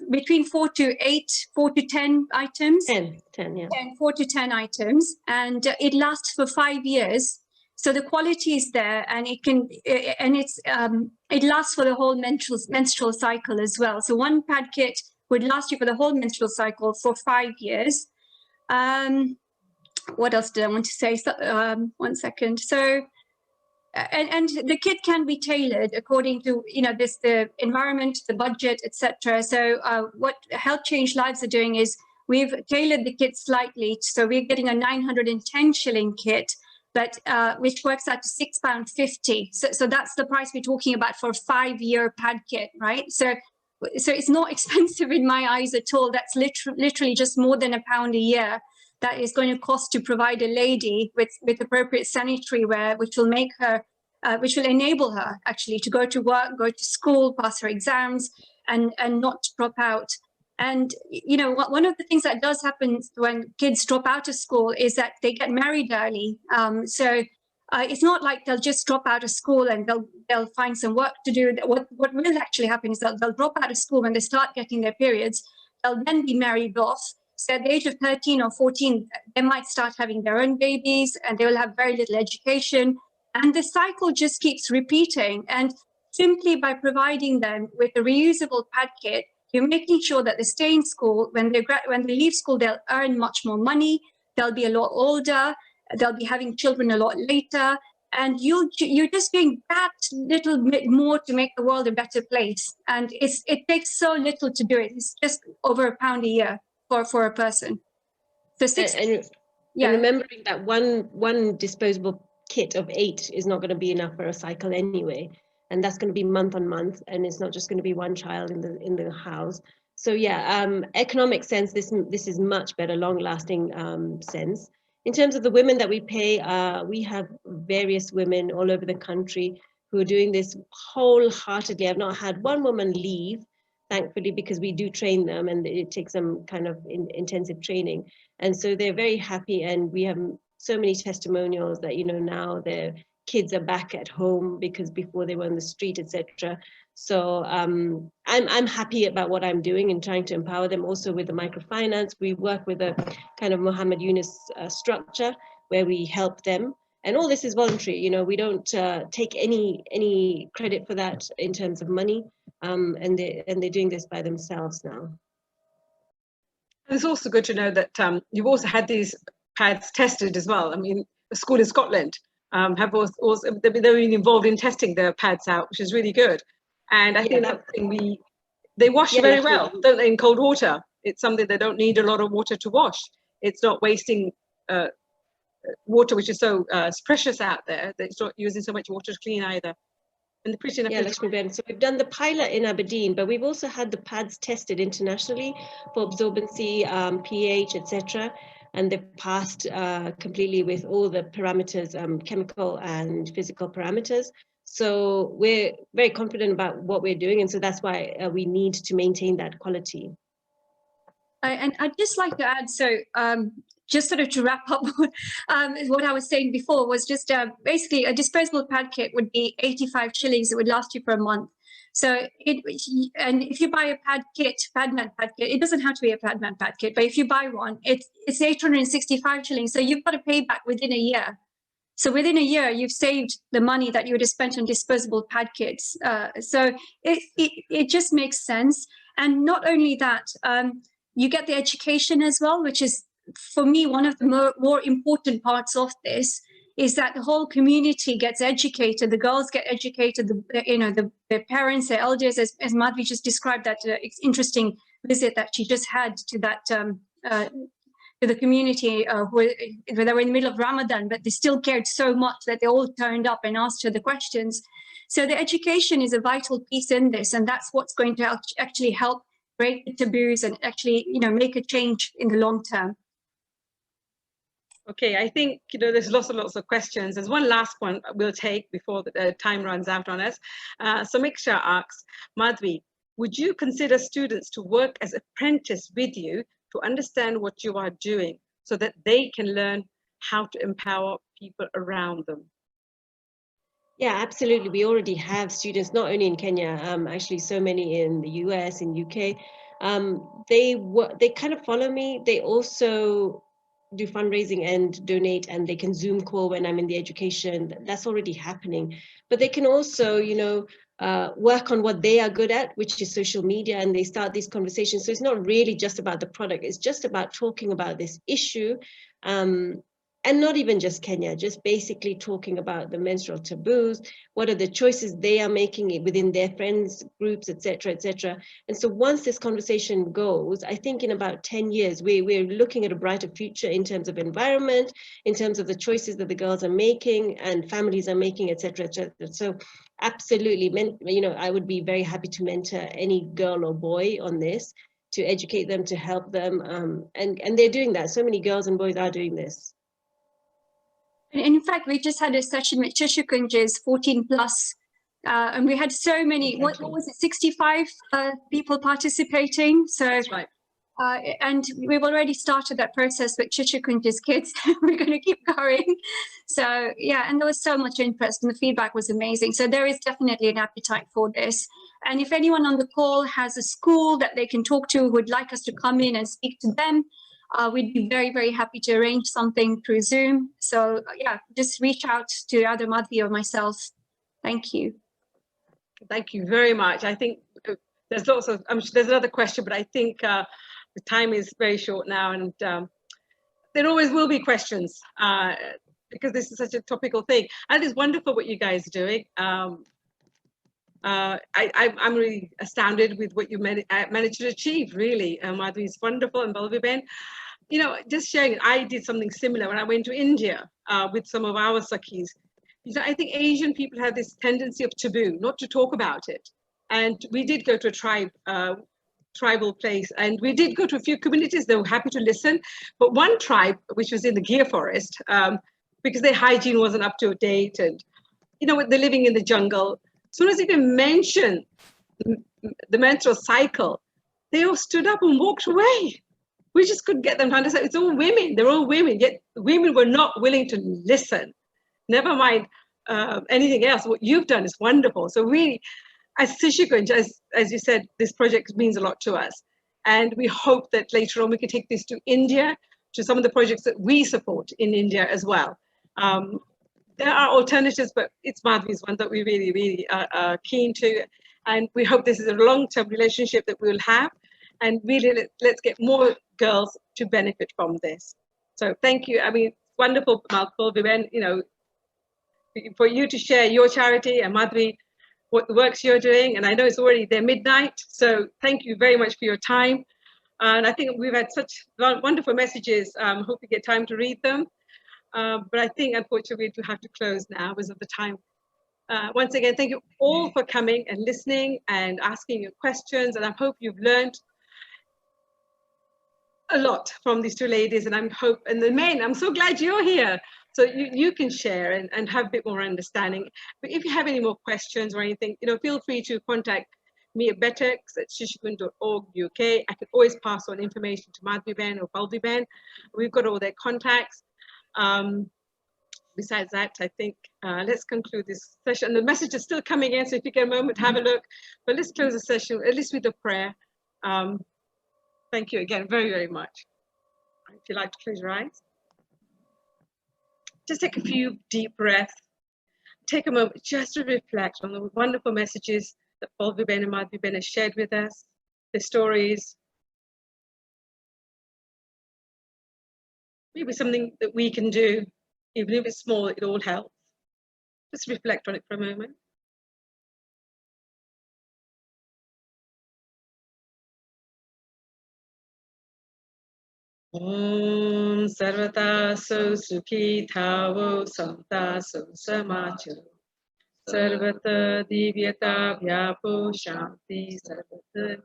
B: between 4 to 10 items.
C: 10, yeah.
B: 4 to 10 items, and it lasts for 5 years. So the quality is there, and it lasts for the whole menstrual cycle as well. So one pad kit would last you for the whole menstrual cycle for 5 years. What else did I want to say? So, 1 second. So, and the kit can be tailored according to, you know, the environment, the budget, etc. So what Help Change Lives are doing is we've tailored the kit slightly. So we're getting a 910 shilling kit, but which works out to £6.50. So that's the price we're talking about for a 5-year pad kit, right? So it's not expensive in my eyes at all. That's literally just more than £1 a year that is going to cost to provide a lady with appropriate sanitary wear, which will make her, which will enable her actually to go to work, go to school, pass her exams, and not drop out. And, you know, one of the things that does happen when kids drop out of school is that they get married early. So it's not like they'll just drop out of school and they'll find some work to do. What will actually happen is that they'll drop out of school when they start getting their periods. They'll then be married off. So at the age of 13 or 14, they might start having their own babies, and they will have very little education. And the cycle just keeps repeating. And simply by providing them with a reusable pad kit, you're making sure that they stay in school. When they leave school, they'll earn much more money. They'll be a lot older. They'll be having children a lot later. And you're just doing that little bit more to make the world a better place. And it takes so little to do it. It's just over £1 a year for a person. So
C: and remembering that one disposable kit of 8 is not going to be enough for a cycle anyway. And that's going to be month on month, and it's not just going to be one child in the house. So yeah, economic sense, this is much better, long-lasting sense. In terms of the women that we pay, we have various women all over the country who are doing this wholeheartedly. I've not had one woman leave, thankfully, because we do train them, and it takes some kind of intensive training. And so they're very happy, and we have so many testimonials that, you know, now their kids are back at home because before they were on the street, etc. So I'm happy about what I'm doing and trying to empower them. Also with the microfinance, we work with a kind of Muhammad Yunus structure where we help them. And all this is voluntary. You know, we don't take any credit for that in terms of money. And they're doing this by themselves now.
A: It's also good to know that you've also had these pads tested as well. I mean, a school in Scotland have also they've been involved in testing their pads out, which is really good. And I think that's something they wash very well, don't they, in cold water? It's something they don't need a lot of water to wash. It's not wasting water, which is so precious out there, that it's not using so much water to clean either. And the pretty enough.
C: Yeah, Lakshmi Ben. So we've done the pilot in Aberdeen, but we've also had the pads tested internationally for absorbency, pH, etc. and they've passed completely with all the parameters, chemical and physical parameters. So we're very confident about what we're doing, and so that's why we need to maintain that quality.
B: And I'd just like to add, so just sort of to wrap up what I was saying before was just basically a disposable pad kit would be 85 shillings. It would last you for a month. So and if you buy a pad kit, PadMad pad kit, it doesn't have to be a PadMad pad kit, but if you buy one, it's 865 shillings. So you've got to pay back within a year. So within a year, you've saved the money that you would have spent on disposable pad kits. So it just makes sense. And not only that, you get the education as well, which is, for me, one of the more important parts of this, is that the whole community gets educated, the girls get educated, the parents, the elders, as Madhvi just described that interesting visit that she just had to that to the community where they were in the middle of Ramadan, but they still cared so much that they all turned up and asked her the questions. So the education is a vital piece in this, and that's what's going to actually help break the taboos and actually, make a change in the long term.
A: Okay, I think, there's lots and lots of questions. There's one last one we'll take before the time runs out on us. Samiksha asks, Madhvi, would you consider students to work as apprentice with you to understand what you are doing so that they can learn how to empower people around them?
C: Yeah, absolutely. We already have students, not only in Kenya, actually so many in the US, in UK. They kind of follow me. They also do fundraising and donate, and they can Zoom call when I'm in the education. That's already happening. But they can also, work on what they are good at, which is social media, and they start these conversations. So it's not really just about the product. It's just about talking about this issue. And not even just Kenya, just basically talking about the menstrual taboos, what are the choices they are making within their friends groups, et cetera, et cetera. And so once this conversation goes, I think in about 10 years, we're looking at a brighter future in terms of environment, in terms of the choices that the girls are making and families are making, et cetera, et cetera. So absolutely, I would be very happy to mentor any girl or boy on this, to educate them, to help them. And they're doing that. So many girls and boys are doing this.
B: And in fact, we just had a session with Shishukunj's 14 plus, and we had so many,
C: Exactly.
B: what was it, 65 people participating. So,
A: That's right.
B: And we've already started that process with Shishukunj's kids. We're going to keep going. So, yeah, and there was so much interest and the feedback was amazing. So there is definitely an appetite for this. And if anyone on the call has a school that they can talk to who would like us to come in and speak to them, we'd be very, very happy to arrange something through Zoom. So yeah, just reach out to either Madhvi or myself. Thank you.
A: Thank you very much. I think there's lots of, there's another question, but I think the time is very short now, and there always will be questions because this is such a topical thing. And it's wonderful what you guys are doing. I'm really astounded with what you managed to achieve, really. Madhvi is wonderful, and Balviben. Just sharing, I did something similar when I went to India with some of our Sakhis. I think Asian people have this tendency of taboo, not to talk about it. And we did go to a tribal place, and we did go to a few communities. They were happy to listen. But one tribe, which was in the Gir forest, because their hygiene wasn't up to date, and they're living in the jungle. As soon as you can mention the menstrual cycle, they all stood up and walked away. We just couldn't get them to understand. It's all women. They're all women. Yet women were not willing to listen. Never mind anything else. What you've done is wonderful. So really, as Shishukunj, as you said, this project means a lot to us. And we hope that later on we can take this to India, to some of the projects that we support in India as well. There are alternatives, but it's Madhvi's one that we really, really are keen to. And we hope this is a long-term relationship that we'll have. And really, let's get more girls to benefit from this. So thank you. I mean, wonderful, Malcolm, Viven, for you to share your charity, and Madhvi, what the works you're doing. And I know it's already there midnight. So thank you very much for your time. And I think we've had such wonderful messages. Hope you get time to read them. But I think, unfortunately, we have to close now because of the time. Once again, thank you all for coming and listening and asking your questions. And I hope you've learned a lot from these two ladies, and and the men, I'm so glad you're here. So you can share and have a bit more understanding. But if you have any more questions or anything, feel free to contact me at betex@shishukunj.org.uk. I can always pass on information to Madhvi-ben or Balvi-ben. We've got all their contacts. Besides that, I think let's conclude this session. The message is still coming in, so if you get a moment, have a look. But let's close the session, at least with a prayer. Thank you again very, very much. If you'd like to close your eyes. Just take a few deep breaths. Take a moment just to reflect on the wonderful messages that Balvi-ben and Madhvi-ben have shared with us, their stories. Maybe something that we can do, even if it's small, it all helps. Just reflect on it for a moment. Om Sarvata So Sukhi Thavo Samta So Samacho Sarvata Divyata Vyapo Shanti Sarvata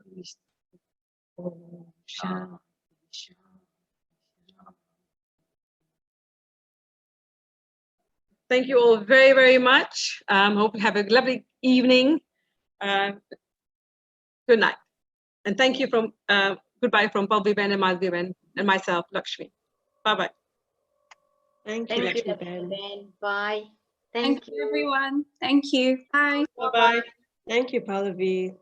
A: Om Shanti Shanti. Thank you all very, very much. Hope you have a lovely evening. Good night. And thank you from goodbye from Balvi-ben and Madhvi-ben and myself, Lakshmi. Bye-bye.
C: Thank you, Lakshmi-ben.
H: Bye.
B: Thank you, everyone. Thank you. Bye.
A: Bye-bye.
C: Thank you, Pallavi.